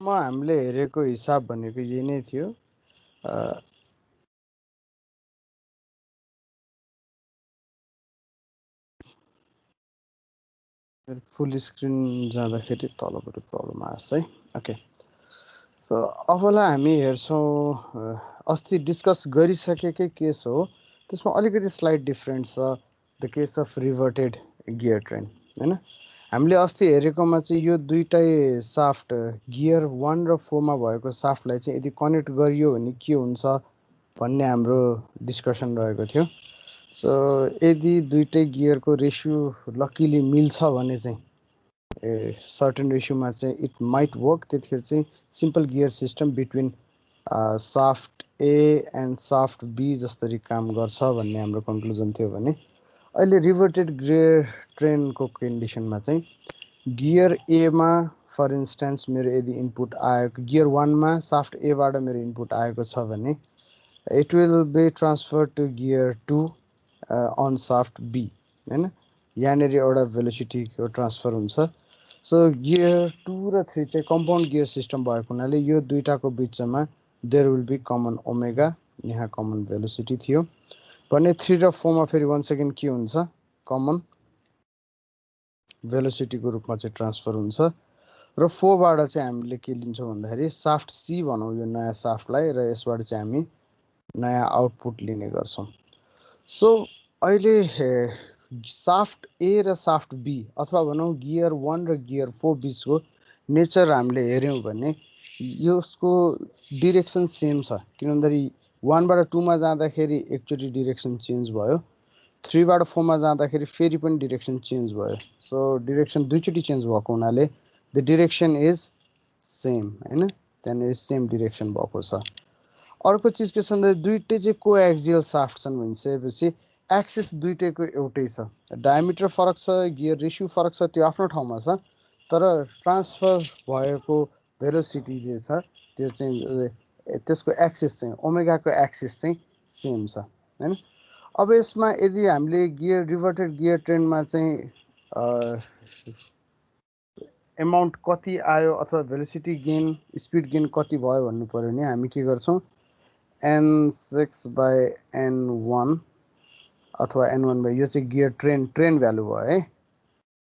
हामीले हेरेको हिसाब भनेको यही नै थियो। फुल स्क्रिन जाँदाखेरि तलबाट प्रब्लम आएछ है। ओके, सो अबलाई हामी हेर्छौँ अस्ति डिस्कस गरिसकेकै केस हो, त्यसमा अलिकति स्लाइड डिफ्रेन्ट छ, the case of reverted gear train हैन। हामीले अस्ति हेरेकोमा चाहिँ यो दुईटै साफ्ट गियर 1 र 4 मा भएको साफ्टलाई चाहिँ यदि कनेक्ट गरियो भने के हुन्छ भन्ने हाम्रो डिस्कसन रहेको थियो। सो यदि दुईटै गियरको रेसियो लकिली मिल्छ भने चाहिँ सर्टेन रेसियोमा चाहिँ इट माइट वर्क। त्यतिखेर चाहिँ simple gear system between shaft A and shaft B जसरी काम गर्छ भन्ने हाम्रो कन्क्लुजन थियो भने अहिले रिभर्टेड गियर ट्रेनको कन्डिसनमा चाहिँ गियर एमा फर इन्स्टेन्स मेरो यदि इनपुट आएको गियर 1 मा साफ्ट एबाट मेरो इनपुट आएको छ भने it will be transfer to gear 2 on shaft B हैन। यहाँनिर एउटा भेलोसिटीको ट्रान्सफर हुन्छ। सो गियर 2 र 3 चाहिँ कम्पाउन्ड गियर सिस्टम भएको हुनाले यो दुईटाको बिचमा there will be common omega, यहाँ कमन भेलोसिटी थियो भने 3 र 4 मा फेरि 1 सेकेन्ड के हुन्छ कमन भेलोसिटीको रूपमा चाहिँ ट्रान्सफर हुन्छ र 4 बाट चाहिँ हामीले के लिन्छौँ भन्दाखेरि साफ्ट सी भनौँ यो नयाँ साफ्टलाई, र यसबाट चाहिँ हामी नयाँ आउटपुट लिने गर्छौँ। सो अहिले साफ्ट ए र साफ्ट बी अथवा भनौँ गियर 1 र गियर 4 बिचको नेचर हामीले हेऱ्यौँ भने यसको डिरेक्सन सेम छ, किन भन्दाखेरि 1 बाट 2 मा जाँदाखेरि एकचोटि डिरेक्सन चेन्ज भयो, 3 बाट 4 मा जाँदाखेरि फेरि पनि डिरेक्सन चेन्ज भयो। सो डिरेक्सन दुईचोटि चेन्ज भएको हुनाले द डिरेक्सन इज सेम हैन, त्यहाँनिर सेम डिरेक्सन भएको छ। अर्को चिज के छ भन्दा दुईटै चाहिँ कोएक्सियल साफ्ट छन् भनिसकेपछि एक्सिस दुईटैको एउटै छ, डायमिटर फरक छ, गियर रेसियो फरक छ, त्यो आफ्नो ठाउँमा छ, तर ट्रान्सफर भएको भेलोसिटी जे छ त्यो चाहिँ त्यसको एक्सिस चाहिँ ओमेगाको एक्सिस चाहिँ सेम छ हैन। अब यसमा यदि हामीले गियर रिभर्टेड गियर ट्रेनमा चाहिँ एमाउन्ट कति आयो अथवा भेलोसिटी गेन स्पिड गेन कति भयो भन्नु पर्यो भने हामी के गर्छौँ n6/n1 अथवा n1 यो चाहिँ गियर ट्रेन भ्यालु भयो है।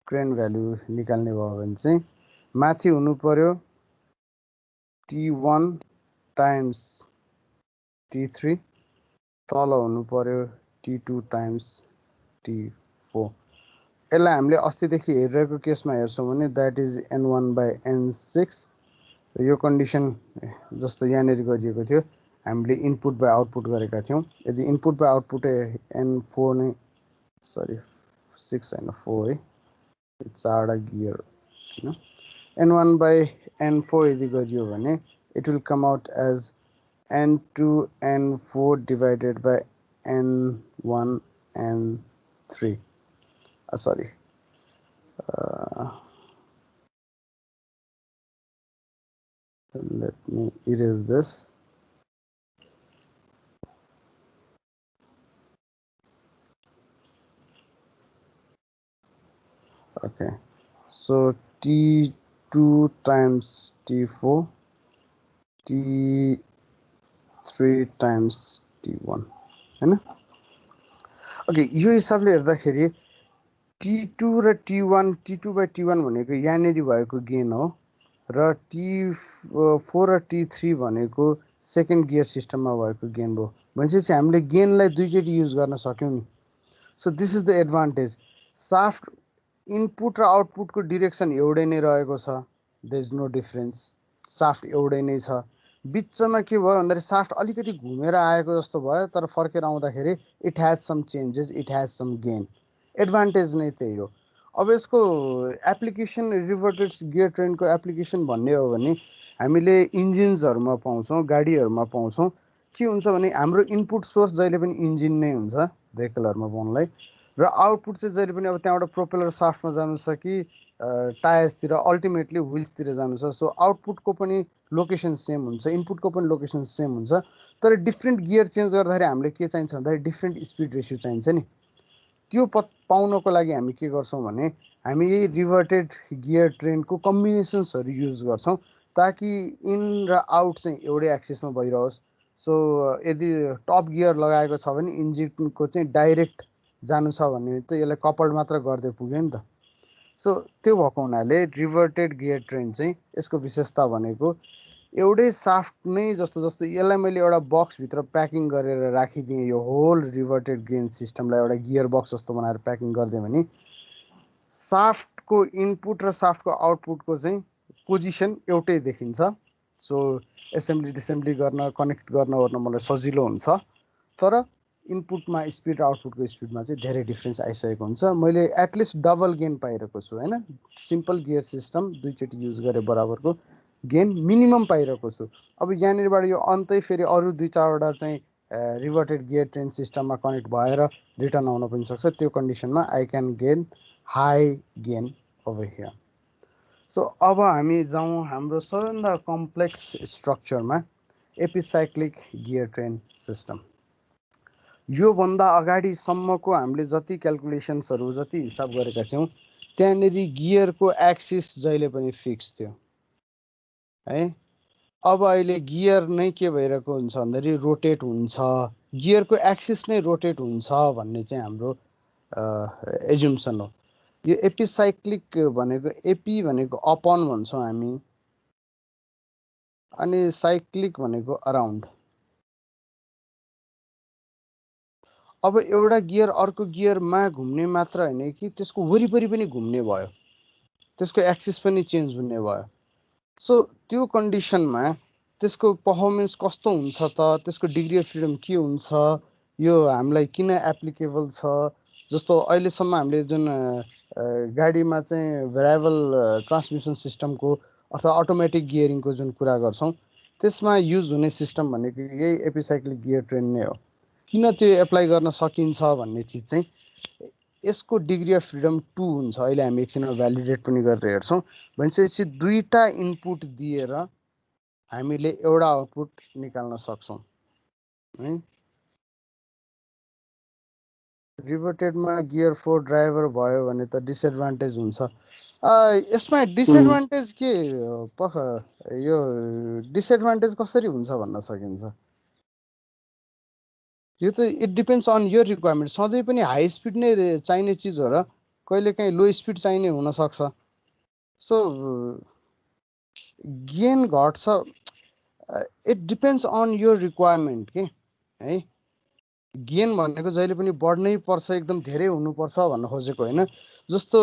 ट्रेन भ्यालु निकाल्ने भयो भने चाहिँ माथि हुनु पर्यो t1 टाइम्स t3, तल हुनु पर्यो t2 टाइम्स t4। यसलाई हामीले अस्तिदेखि हेरिरहेको केसमा हेर्छौँ भने द्याट इज n1/n6। यो कन्डिसन जस्तो यहाँनिर गरिएको थियो, हामीले इनपुट बाई आउटपुट गरेका थियौँ। यदि इनपुट बाई आउटपुट n4 नै सरी 6 होइन 4 है, 4वटा गियर होइन, n1/n4 यदि गरियो भने it will come out as n2n4 divided by n1n3 sorry let me erase this. Okay, so t2 times t4, t3 times t1 हैन। ओके, यो हिसाबले हेर्दाखेरि t2 र t1 t2/t1 भनेको यहाँनिर भएको गेन हो र t4 र t3 भनेको सेकेन्ड गियर सिस्टममा भएको गेन हो भनेपछि हामीले गेनलाई दुईचोटि युज गर्न सक्यौँ नि। So this is the advantage, shaft input र आउटपुटको डिरेक्सन एउटै नै रहेको छ, there is no difference, shaft एउटै नै छ। बिचमा के भयो भन्दाखेरि साफ्ट अलिकति घुमेर आएको जस्तो भयो, तर फर्केर आउँदाखेरि it has some changes, it has some gain. Advantage नै त्यही हो। अब यसको एप्लिकेसन रिभर्टेड गियर ट्रेनको एप्लिकेसन भन्ने हो भने हामीले इन्जिन्सहरूमा पाउँछौँ, गाडीहरूमा पाउँछौँ। के हुन्छ भने हाम्रो इनपुट सोर्स जहिले पनि इन्जिन नै हुन्छ भेहिकलहरूमा पाउनलाई, र आउटपुट चाहिँ जहिले पनि अब त्यहाँबाट प्रोपेलर साफ्टमा जानु छ कि टायर्सतिर अल्टिमेटली व्हिल्सतिर जानु छ। सो आउटपुटको पनि लोकेसन सेम हुन्छ, इनपुटको पनि लोकेसन सेम हुन्छ, तर डिफ्रेन्ट गियर चेन्ज गर्दाखेरि हामीले के चाहिन्छ भन्दाखेरि डिफ्रेन्ट स्पिड रेसियो चाहिन्छ नि। त्यो पाउनको लागि हामी के गर्छौँ भने हामी यही रिभर्टेड गियर ट्रेनको कम्बिनेसन्सहरू युज गर्छौँ। ताकि इन र आउट चाहिँ एउटै एक्सिसमा भइरहोस्। सो यदि टप गियर लगाएको छ भने इन्जिनको चाहिँ डाइरेक्ट जानु छ भने त यसलाई कपल्ड मात्र गर्दै पुग्यो नि त। सो त्यो भएको हुनाले रिभर्टेड गियर ट्रेन चाहिँ यसको विशेषता भनेको एउटै साफ्ट नै जस्तो जस्तो यसलाई मैले एउटा बक्सभित्र प्याकिङ गरेर राखिदिएँ, यो होल रिभर्टेड गेन सिस्टमलाई एउटा गियर बक्स जस्तो बनाएर प्याकिङ गरिदिएँ भने साफ्टको इनपुट र साफ्टको आउटपुटको चाहिँ पोजिसन एउटै देखिन्छ। सो एसेम्ब्ली डिसेम्ब्ली गर्न कनेक्ट गर्न ओर्न मलाई सजिलो हुन्छ। तर इनपुटमा स्पिड र आउटपुटको स्पिडमा चाहिँ धेरै डिफ्रेन्स आइसकेको हुन्छ। मैले एटलिस्ट डबल गेन पाइरहेको छु होइन, सिम्पल गियर सिस्टम दुईचोटि युज गरे बराबरको गेन मिनिमम पाइरहेको छु। अब यहाँनिरबाट यो अन्तै फेरि अरू 2-4वटा चाहिँ रिभर्टेड गियर ट्रेन सिस्टममा कनेक्ट भएर रिटर्न आउन पनि सक्छ। त्यो कन्डिसनमा I can gain high gain over here. So अब हामी जाउँ हाम्रो सबैभन्दा कम्प्लेक्स स्ट्रक्चरमा, एपिसाइक्लिक गियर ट्रेन सिस्टम। योभन्दा अगाडिसम्मको हामीले जति क्यालकुलेसन्सहरू जति हिसाब गरेका थियौँ त्यहाँनिर गियरको एक्सिस जहिले पनि फिक्स थियो है। अब अहिले गियर नै के भइरहेको हुन्छ भन्दाखेरि रोटेट हुन्छ, गियरको एक्सिस नै रोटेट हुन्छ भन्ने चाहिँ हाम्रो एजुम्सन हो। यो एपिसाइक्लिक भनेको, एपी भनेको अपन भन्छौँ हामी, अनि साइक्लिक भनेको अराउन्ड। अब एउटा गियर अर्को गियरमा घुम्ने मात्र होइन कि त्यसको वरिपरि पनि घुम्ने भयो, त्यसको एक्सिस पनि चेन्ज हुने भयो। सो त्यो कन्डिसनमा त्यसको पर्फर्मेन्स कस्तो हुन्छ त, त्यसको डिग्री अफ फ्रिडम के हुन्छ, यो हामीलाई किन एप्लिकेबल छ। जस्तो अहिलेसम्म हामीले जुन गाडीमा चाहिँ भेरिएबल ट्रान्समिसन सिस्टमको अथवा अटोमेटिक गियरिङको जुन कुरा गर्छौँ त्यसमा युज हुने सिस्टम भनेको यही एपिसाइक्लिक गियर ट्रेन नै हो। किन त्यो एप्लाई गर्न सकिन्छ भन्ने चिज चाहिँ यसको डिग्री अफ फ्रिडम 2 हुन्छ। अहिले हामी एकछिनमा भ्यालिडेट पनि गरेर हेर्छौँ। भनेपछि दुईटा इनपुट दिएर हामीले एउटा आउटपुट निकाल्न सक्छौँ है। रिभर्टेडमा गियर 4 ड्राइभर भयो भने त डिसएडभान्टेज हुन्छ। यसमा डिसएडभान्टेज के यो डिसएडभान्टेज कसरी हुन्छ भन्न सकिन्छ? यो त it depends on your requirement. सधैँ पनि हाई स्पिड नै चाहिने चिज हो र कहिलेकाहीँ लो स्पिड चाहिने हुनसक्छ। सो गेन घट्छ, it depends on your requirement के है। गेन भनेको जहिले पनि बढ्नै पर्छ, एकदम धेरै हुनुपर्छ भन्न खोजेको होइन। जस्तो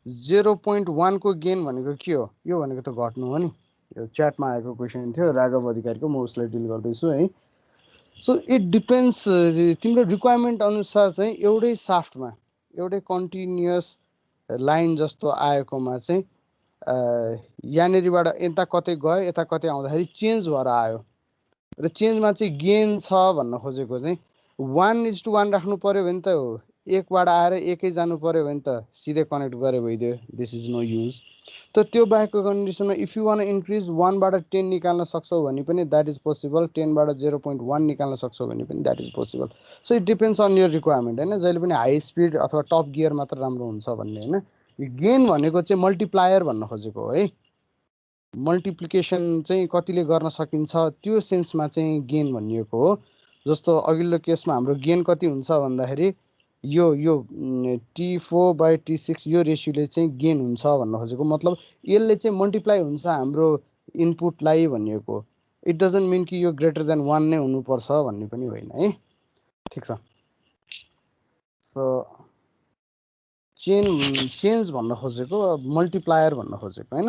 0.1 को गेन भनेको के हो? यो भनेको त घट्नु हो नि। यो च्याटमा आएको क्वेसन थियो राघव अधिकारीको, म उसलाई डिल गर्दैछु है। सो इट डिपेन्ड्स, तिम्रो रिक्वायरमेन्ट अनुसार चाहिँ एउटै साफ्टमा एउटै कन्टिन्युस लाइन जस्तो आएकोमा चाहिँ यहाँनिरबाट यता कतै गयो, यता कतै आउँदाखेरि चेन्ज भएर आयो र चेन्जमा चाहिँ गेन छ भन्न खोजेको चाहिँ 1:1 राख्नु पर्यो भने त हो, एकबाट आएर एकै जानु पर्यो भने त सिधै कनेक्ट गरे भइदियो, दिस इज नो युज। त त्यो बाहेकको कन्डिसनमा इफ यु वान इन्क्रिज 1बाट 10 निकाल्न सक्छौ भने पनि द्याट इज पोसिबल, 10बाट 0.1 निकाल्न सक्छौ भने पनि that is possible. So it depends on your requirement होइन। जहिले पनि हाई स्पिड अथवा टप गियर मात्र राम्रो हुन्छ भन्ने होइन। यो गेन भनेको चाहिँ मल्टिप्लायर भन्न खोजेको हो है। मल्टिप्लिकेसन चाहिँ कतिले गर्न सकिन्छ त्यो सेन्समा चाहिँ गेन भनिएको हो। जस्तो अघिल्लो केसमा हाम्रो गेन कति हुन्छ भन्दाखेरि यो T4/T6 यो रेसियोले चाहिँ गेन हुन्छ भन्न खोजेको, मतलब यसले चाहिँ मल्टिप्लाई हुन्छ हाम्रो इनपुटलाई भनिएको। इट डजन्ट मिन कि यो ग्रेटर देन 1 नै हुनुपर्छ भन्ने पनि होइन है। ठिक छ। सो चेन्ज भन्न खोजेको, मल्टिप्लायर भन्न खोजेको होइन।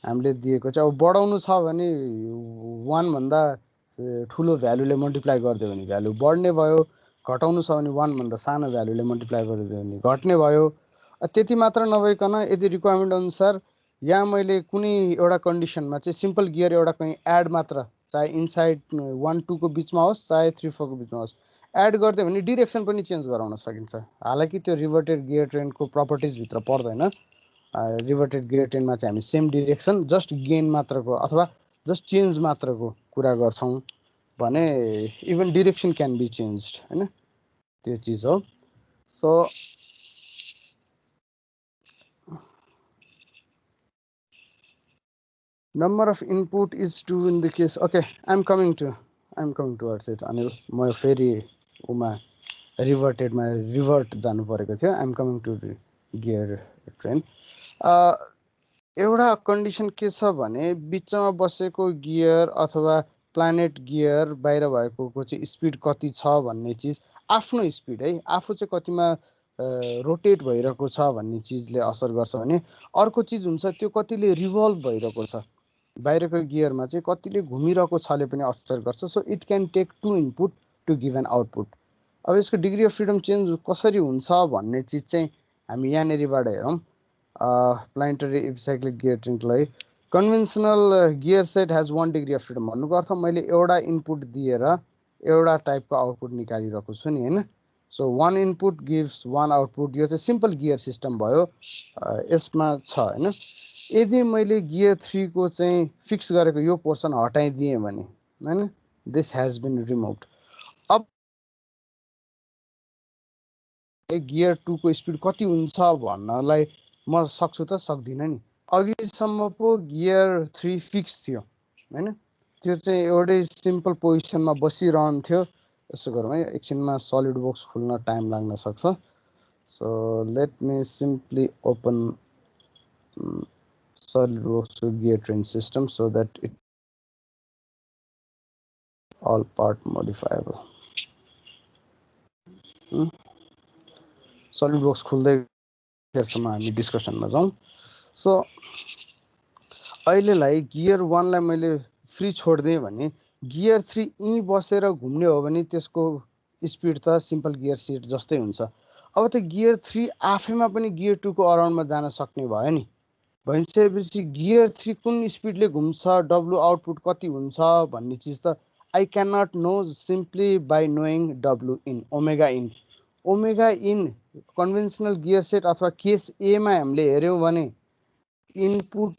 हामीले दिएको चाहिँ अब बढाउनु छ भने 1 भन्दा ठुलो भ्यालुले मल्टिप्लाई गरिदियो भने भ्यालु बढ्ने भयो, घटाउनु छ भने 1 भन्दा सानो भ्यालुले मल्टिप्लाई गरिदियो भने घट्ने भयो। त्यति मात्र नभइकन यदि रिक्वायरमेन्ट अनुसार यहाँ मैले कुनै एउटा कन्डिसनमा चाहिँ सिम्पल गियर एउटा कहीँ एड मात्र, चाहे इनसाइड 1-2 को बिचमा होस् चाहे 3-4 को बिचमा होस्, एड गरिदियो भने डिरेक्सन पनि चेन्ज गराउन सकिन्छ। हालाकि त्यो रिभर्टेड गियर ट्रेनको प्रपर्टिजभित्र पर्दैन। रिभर्टेड गियर ट्रेनमा चाहिँ हामी सेम डिरेक्सन जस्ट गेन मात्रको अथवा जस्ट चेन्ज मात्रको कुरा गर्छौँ भने even direction can be change होइन, त्यो चिज हो। So Number of input is 2 in the case. Okay, I'm coming towards it. Anil, म फेरि उमा रिभर्ट जानु परेको थियो. I'm coming to the gear train. एउटा कन्डिसन के छ भने बिचमा बसेको गियर अथवा प्लानेट गियर बाहिर भएकोको चाहिँ स्पिड कति छ भन्ने चिज आफ्नो स्पिड है आफू चाहिँ कतिमा रोटेट भइरहेको छ भन्ने चिजले असर गर्छ भने अर्को चिज हुन्छ त्यो कतिले रिभल्भ भइरहेको छ बाहिरको गियरमा चाहिँ कतिले घुमिरहेको छले पनि असर गर्छ. So it can take 2 input to give an output. अब यसको डिग्री अफ फ्रिडम चेन्ज कसरी हुन्छ भन्ने चिज चाहिँ हामी यहाँनिरबाट हेरौँ. प्लानेटरी इपिसाइक्लिक गियर ट्रेनलाई conventional gear set has 1 degree of freedom भन्नुको अर्थ मैले एउटा इनपुट दिएर एउटा टाइपको आउटपुट निकालिरहेको छु नि होइन. So 1 input gives 1 output. यो चाहिँ सिम्पल गियर सिस्टम भयो. यसमा छ होइन. यदि मैले गियर 3 को चाहिँ फिक्स गरेको यो पोर्सन हटाइदिएँ भने हैन दिस हैज बीन रिमुभ्ड. अब गियर 2 को स्पिड कति हुन्छ भन्नलाई म सक्छु त सक्दिनँ नि. अघिसम्म पो गियर 3 फिक्स थियो हैन. त्यो चाहिँ एउटै सिम्पल पोजिसनमा बसिरहन्थ्यो. यसो गरौँ है एकछिनमा सलिड बक्स खुल्न टाइम लाग्न सक्छ. So let me simply open SolidWorks gear train system so that it all part modifiable. SolidWorks खुल्दै त्यसमा हामी डिस्कसनमा जाउँ. सो अहिलेलाई गियर 1 लाई मैले फ्री छोड्दिएँ भने गियर 3 यहीँ बसेर घुम्ने हो भने त्यसको स्पिड त सिम्पल गियर सेट जस्तै हुन्छ. अब त गियर 3 आफैमा पनि गियर 2 को अराउन्डमा जान सक्ने भयो नि. भइसकेपछि गियर 3 कुन स्पिडले घुम्छ डब्लु आउटपुट कति हुन्छ भन्ने चिज त I can not know simply by knowing W in omega in. Omega in conventional gear set अथवा केस एमा हामीले हेऱ्यौँ भने इनपुट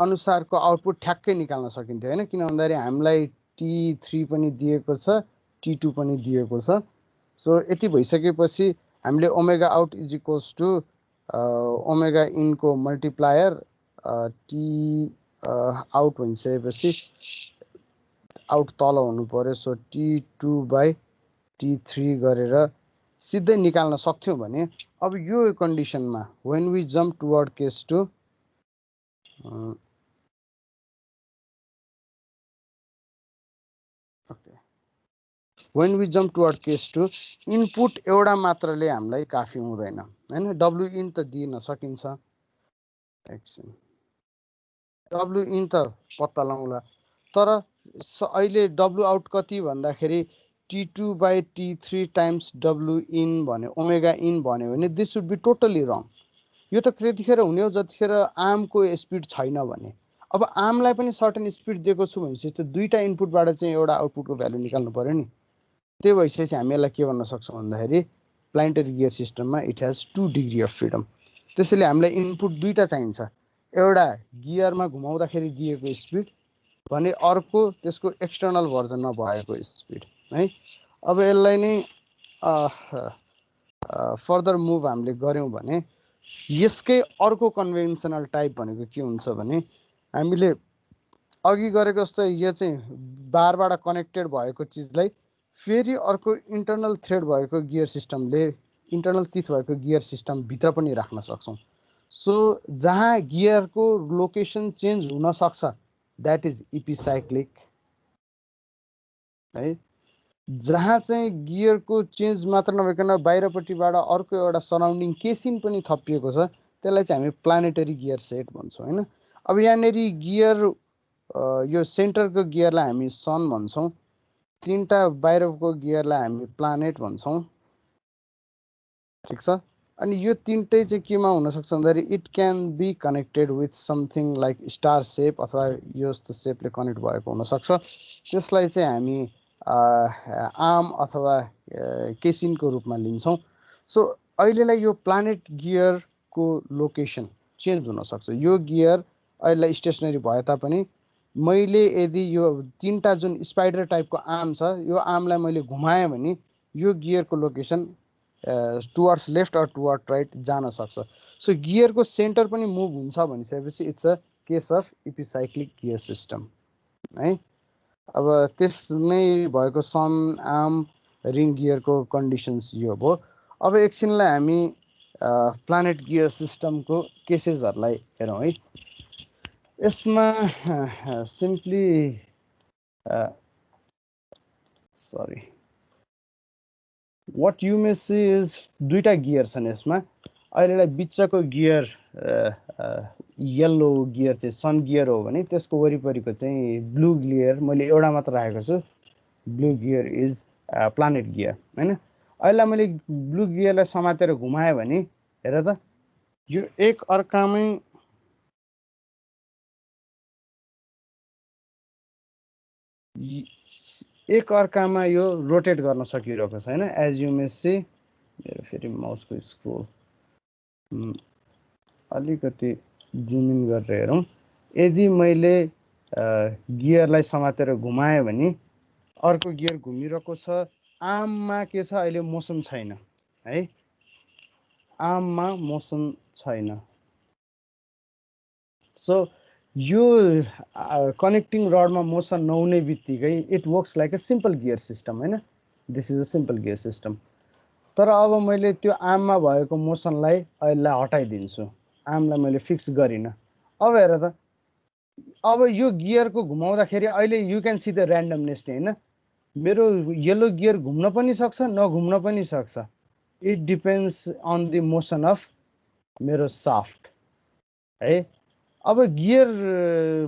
अनुसारको आउटपुट ठ्याक्कै निकाल्न सकिन्थ्यो होइन. किन भन्दाखेरि हामीलाई T3 पनि दिएको छ T2 पनि दिएको छ. सो यति भइसकेपछि हामीले omega out is equals to omega इनको मल्टिप्लायर टी आउट भनिसकेपछि आउट तल हुनु पर्यो. सो T2 बाई T3 गरेर सिधै निकाल्न सक्थ्यौँ भने अब यो कन्डिसनमा when we jump toward case 2 when we jump toward case 2 input एउटा मात्रले हामीलाई काफी हुँदैन हैन. डब्लु इन त दिन सकिन्छ. एकछिन डब्लु इन त पत्ता लगाउला. तर अहिले डब्लु आउट कति भन्दाखेरि T2 by T3 times W in भन्यो ओमेगा इन भन्यो भने दिस शुड बी टोटली रङ. यो त त्यतिखेर हुने हो जतिखेर आर्मको स्पिड छैन भने. अब आर्मलाई पनि सर्टेन स्पिड दिएको छु भनेपछि त दुईटा इनपुटबाट चाहिँ एउटा आउटपुटको भ्यालु निकाल्नु पर्यो नि. त्यो भइसकेपछि हामी यसलाई के भन्न सक्छौँ भन्दाखेरि प्लानेटरी गियर सिस्टममा it has 2 degree of freedom. त्यसैले हामीलाई इनपुट दुईटा चाहिन्छ. एउटा गियरमा घुमाउँदाखेरि दिएको स्पिड भने अर्को त्यसको एक्सटर्नल भर्जनमा भएको स्पिड है. अब यसलाई नै फर्दर मुभ हामीले गऱ्यौँ भने यसकै अर्को कन्भेन्सनल टाइप भनेको के हुन्छ भने हामीले अघि गरेको जस्तै यो चाहिँ बारबाट कनेक्टेड भएको चिजलाई फेरि अर्को इन्टरनल थ्रेड भएको गियर सिस्टमले इन्टरनल तिथ भएको गियर सिस्टम भित्र पनि राख्न सक्छौँ. सो जहाँ गियरको लोकेसन चेन्ज हुन सक्छ द्याट इज इपिसाइक्लिक है. जहाँ चाहिँ गियरको चेन्ज मात्र नभइकन बाहिरपट्टिबाट अर्को एउटा सराउन्डिङ केसिन पनि थपिएको छ त्यसलाई चाहिँ हामी प्लानेटरी गियर सेट भन्छौँ होइन. अब यहाँनिर गियर यो सेन्टरको गियरलाई हामी सन भन्छौँ. तीनटा बाहिरको गियरलाई हामी प्लानेट भन्छौँ. ठिक छ. अनि यो तीनटै चाहिँ केमा हुनसक्छ भन्दाखेरि it can be connected with something like star shape अथवा यो जस्तो सेपले कनेक्ट भएको हुनसक्छ. त्यसलाई चाहिँ हामी आर्म अथवा केसिनको रूपमा लिन्छौँ. सो अहिलेलाई यो प्लानेट गियरको लोकेसन चेन्ज हुनसक्छ. यो गियर अहिले स्टेसनरी भए तापनि मैले यदि यो तीनटा जुन स्पाइडर टाइपको आर्म छ यो आर्मलाई मैले घुमाएँ भने यो गियरको location towards left or toward right जान सक्छ. सो गियरको सेन्टर पनि मुभ हुन्छ भनिसकेपछि it's a case of epicyclic gear system है। अब त्यसमै भएको सन आर्म रिङ गियरको कन्डिसन्स यो भयो। अब एकछिनलाई हामी प्लानेट गियर सिस्टमको केसेसहरूलाई हेरौँ है। यसमा simply sorry what you may see is दुईटा गियर छन् यसमा। अहिलेलाई बिचको गियर येल्लो गियर चाहिँ सन गियर हो भने त्यसको वरिपरिको चाहिँ ब्लू गियर मैले एउटा मात्र राखेको छु। Blue gear is planet gear हैन। अहिले मैले ब्लू गियरलाई समातेर घुमाएँ भने हेर त यो एक अर्कामै एक अर्कामा यो रोटेट गर्न सकिरहेको छैन। एज यु मे सी मेरो फेरि माउसको स्क्रोल अलिकति जुम इन गरेर हेरौँ। यदि मैले गियरलाई समातेर घुमाएँ भने अर्को गियर घुमिरहेको छ। आर्ममा के छ अहिले मोसन छैन है। आर्ममा मोसन छैन। सो यो कनेक्टिङ रडमा मोसन नहुने बित्तिकै it works like a simple gear system हैन। This is a simple gear system. तर अब मैले त्यो आर्ममा भएको मोसनलाई अहिले हटाइदिन्छु। आर्मलाई मैले फिक्स गरिनँ। अब हेर त अब यो गियरको घुमाउँदाखेरि अहिले you can see the randomness नि हैन। मेरो येलो गियर घुम्न पनि सक्छ नघुम्न पनि सक्छ। It depends on the motion of मेरो साफ्ट है। अब गियर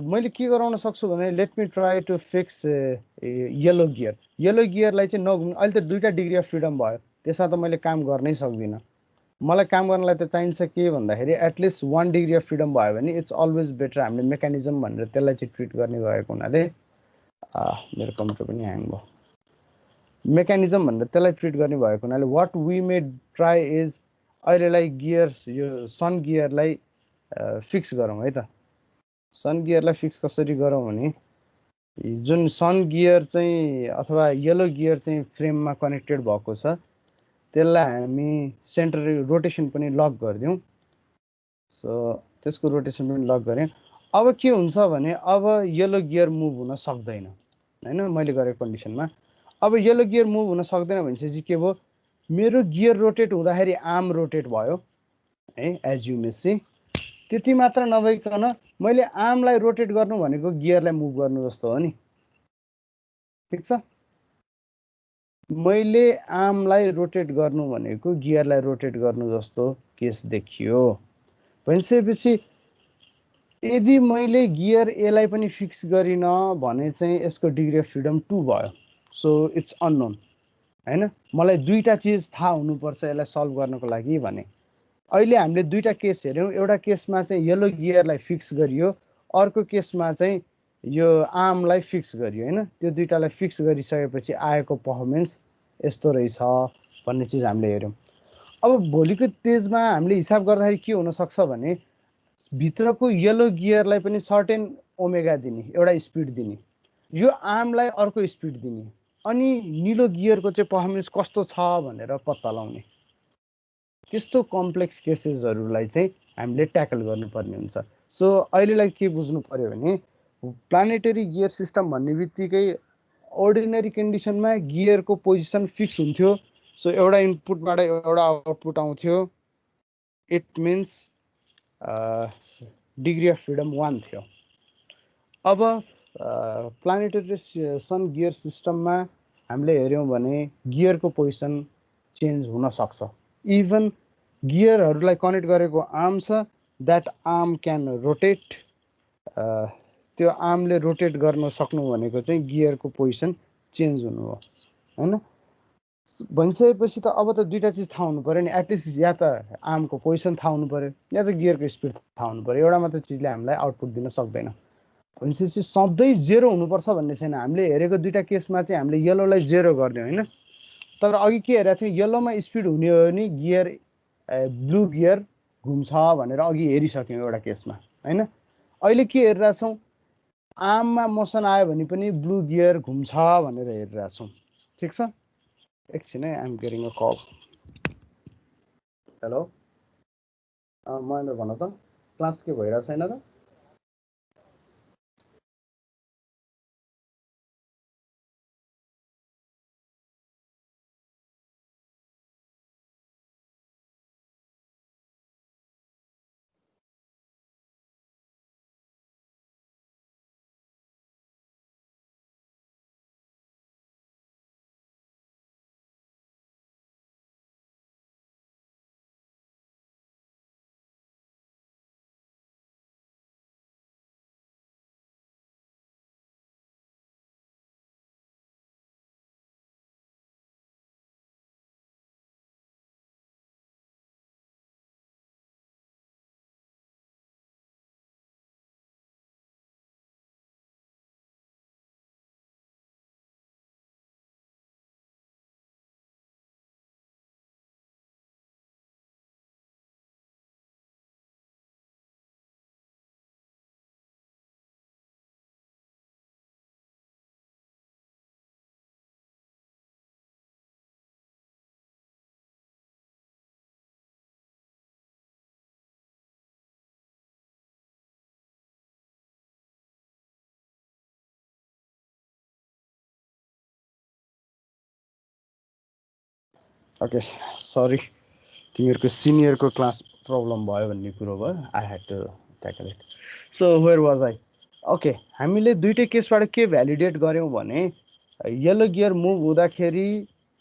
मैले के गराउन सक्छु भने let me try to fix yellow gear. Yellow गियरलाई चाहिँ नघुम्नु। अहिले त दुईटा डिग्री अफ फ्रिडम भयो। त्यसमा त मैले काम गर्नै सक्दिनँ। मलाई काम गर्नलाई त चाहिन्छ के भन्दाखेरि एटलिस्ट 1 डिग्री अफ फ्रिडम भयो भने इट्स अलवेज बेटर। हामीले मेकानिजम भनेर त्यसलाई चाहिँ ट्रिट गर्ने गएको हुनाले मेरो कम्प्युटर पनि ह्याङ भयो। मेकानिजम भनेर त्यसलाई ट्रिट गर्ने भएको हुनाले what we may try is अहिलेलाई गियर यो सन गियरलाई फिक्स गरौँ है त। सन गियरलाई फिक्स कसरी गरौँ भने जुन सन गियर चाहिँ अथवा येलो गियर चाहिँ फ्रेममा कनेक्टेड भएको छ त्यसलाई हामी सेन्टर रोटेसन पनि लक गरिदिउँ। सो त्यसको रोटेसन पनि लक गरेँ। अब के हुन्छ भने अब येलो गियर मुभ हुन सक्दैन हैन मैले गरेको कन्डिसनमा। अब येलो गियर मुभ हुन सक्दैन भनेपछि के भयो मेरो गियर रोटेट हुँदाखेरि आर्म रोटेट भयो है एज यु मे सी। त्यति मात्र नभइकन मैले आर्मलाई रोटेट गर्नु भनेको गियरलाई मुभ गर्नु जस्तो हो नि। ठिक छ। मैले आर्मलाई रोटेट गर्नु भनेको गियरलाई रोटेट गर्नु जस्तो केस देखियो भनिसकेपछि यदि मैले गियर एलाई पनि फिक्स गरिन भने चाहिँ यसको डिग्री अफ फ्रिडम 2 भयो। सो इट्स अननोन हैन। मलाई दुईटा चिज थाहा हुनुपर्छ यसलाई सल्भ गर्नको लागि भने। अहिले हामीले दुईटा केस हेर्यौँ। एउटा केसमा चाहिँ येलो गियरलाई फिक्स गरियो अर्को केसमा चाहिँ यो आर्मलाई फिक्स गरियो हैन। त्यो दुईटालाई फिक्स गरिसकेपछि आएको पर्फर्मेन्स यस्तो रहेछ भन्ने चिज हामीले हेर्यौँ। अब भोलिको तेजमा हामीले हिसाब गर्दाखेरि के हुनसक्छ भने भित्रको येलो गियरलाई पनि सर्टेन ओमेगा दिने एउटा स्पिड दिने यो आर्मलाई अर्को स्पिड दिने अनि निलो गियरको चाहिँ पर्फर्मेन्स कस्तो छ भनेर पत्ता लगाउने। त्यस्तो कम्प्लेक्स केसेसहरूलाई चाहिँ हामीले ट्याकल गर्नुपर्ने हुन्छ। सो अहिलेलाई के बुझ्नु पर्यो भने प्लानेटरी गियर सिस्टम भन्ने बित्तिकै अर्डिनरी कन्डिसनमा गियरको पोजिसन फिक्स हुन्थ्यो। सो एउटा इनपुटबाट एउटा आउटपुट आउँथ्यो। It means degree of freedom 1 थियो। अब प्लानेटरी सन गियर सिस्टममा हामीले हेऱ्यौँ भने गियरको पोजिसन चेन्ज हुन सक्छ। इभन गियरहरूलाई कनेक्ट गरेको आर्म छ द्याट आर्म क्यान रोटेट। त्यो आर्मले रोटेट गर्न सक्नु भनेको चाहिँ गियरको पोजिसन चेन्ज हुनु हो हैन। भनिसकेपछि त अब त दुईटा चिज थाहा हुनु पर्यो नि। एटलिस्ट या त आर्मको पोजिसन थाहा हुनु पर्यो या त गियरको स्पिड थाहा हुनु पर्यो। एउटा मात्र चिजले हामीलाई आउटपुट दिन सक्दैन। भनेपछि सधैँ जेरो हुनुपर्छ भन्ने छैन। हामीले हेरेको दुईटा केसमा चाहिँ हामीले येलोलाई जेरो गरिदियौँ हैन। तर अघि के हेरेको थियौँ येलोमा स्पिड हुने हो भने गियर ब्लू गियर घुम्छ भनेर अघि हेरिसक्यौँ एउटा केसमा हैन। अहिले के हेरिरहेछौँ आर्ममा मोसन आयो भने पनि ब्लू गियर घुम्छ भनेर हेरिरहेछौँ। ठिक छ। एकछिन है I'm getting a call. Hello Mahendra भन त क्लास के भइरहेको छैन त? ओके सरी तिमीहरूको सिनियरको क्लास प्रब्लम भयो भन्ने कुरो भयो I had to tackle it so where was I okay हामीले दुईटै केसबाट के भ्यालिडेट गऱ्यौँ भने येलो गियर मुभ हुँदाखेरि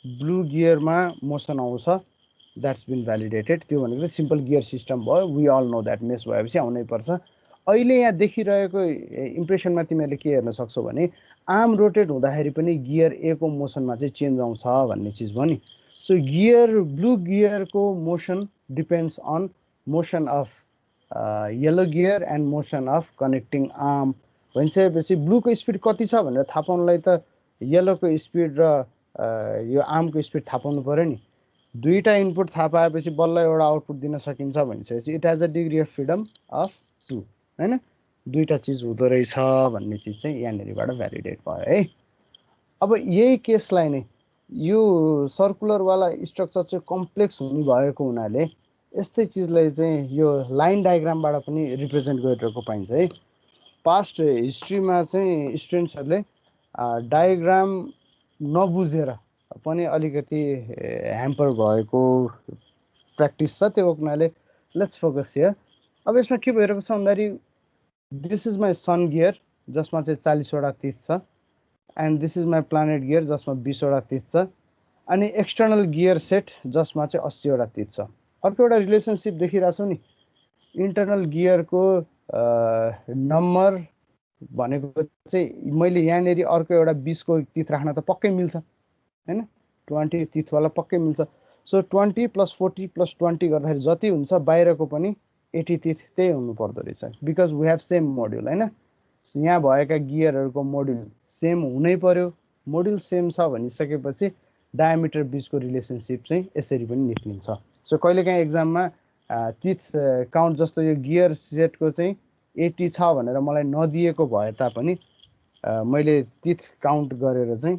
ब्लू गियरमा मोसन आउँछ द्याट्स बिन भ्यालिडेटेड त्यो भनेको चाहिँ सिम्पल गियर सिस्टम भयो we all know that mess भएपछि आउनै पर्छ अहिले यहाँ देखिरहेको इम्प्रेसनमा तिमीहरूले के हेर्न सक्छौ भने आर्म रोटेट हुँदाखेरि पनि गियर ए को मोसनमा चाहिँ चेन्ज आउँछ भन्ने चिज भयो नि सो गियर ब्लू गियरको motion depends on motion of yellow gear and motion of connecting arm भनिसकेपछि ब्लूको स्पिड कति छ भनेर थाहा पाउनलाई त येलोको स्पिड र यो आर्मको स्पिड थाहा पाउनु पऱ्यो नि दुईटा इनपुट थाहा पाएपछि बल्ल एउटा आउटपुट दिन सकिन्छ भनिसकेपछि it has a degree of freedom of 2 हैन दुईटा चिज हुँदो रहेछ भन्ने चिज चाहिँ यहाँनिरबाट भ्यालिडेट भयो है अब यही केसलाई नै यो सर्कुलरवाला स्ट्रक्चर चाहिँ कम्प्लेक्स हुने भएको हुनाले यस्तै चिजलाई चाहिँ यो लाइन डायग्रामबाट पनि रिप्रेजेन्ट गरिरहेको पाइन्छ है पास्ट हिस्ट्रीमा चाहिँ स्टुडेन्ट्सहरूले डायग्राम नबुझेर पनि अलिकति ह्याम्पर भएको प्र्याक्टिस छ त्यो हुनाले लेट्स फोकस हियर अब यसमा के भइरहेको छ भन्दाखेरि this is my sun gear जसमा चाहिँ 40वटा तिथ छ and this is my planet gear जसमा 20वटा तिथ छ अनि एक्सटर्नल गियर सेट जसमा चाहिँ 80वटा तिथ छ अर्को एउटा रिलेसनसिप देखिरहेछौ नि इन्टरनल गियरको नम्बर भनेको चाहिँ मैले यहाँनिर अर्को एउटा 20को तिथ राख्न त पक्कै मिल्छ हैन 20 तिथवाला पक्कै मिल्छ सो 20 + 40 + 20 गर्दाखेरि जति हुन्छ बाहिरको पनि 80 तिथ त्यही हुनु पर्दो रहेछ because we have same module हैन यहाँ भएका गियरहरूको मोड्युल सेम हुनै पर्यो मोड्युल सेम छ भनिसकेपछि डायमिटर बिचको रिलेसनसिप चाहिँ यसरी पनि निक्लिन्छ सो कहिलेकाहीँ एक्जाममा तिथ काउन्ट जस्तो यो गियर सेटको चाहिँ 80 छ भनेर मलाई नदिएको भए तापनि मैले तिथ काउन्ट गरेर चाहिँ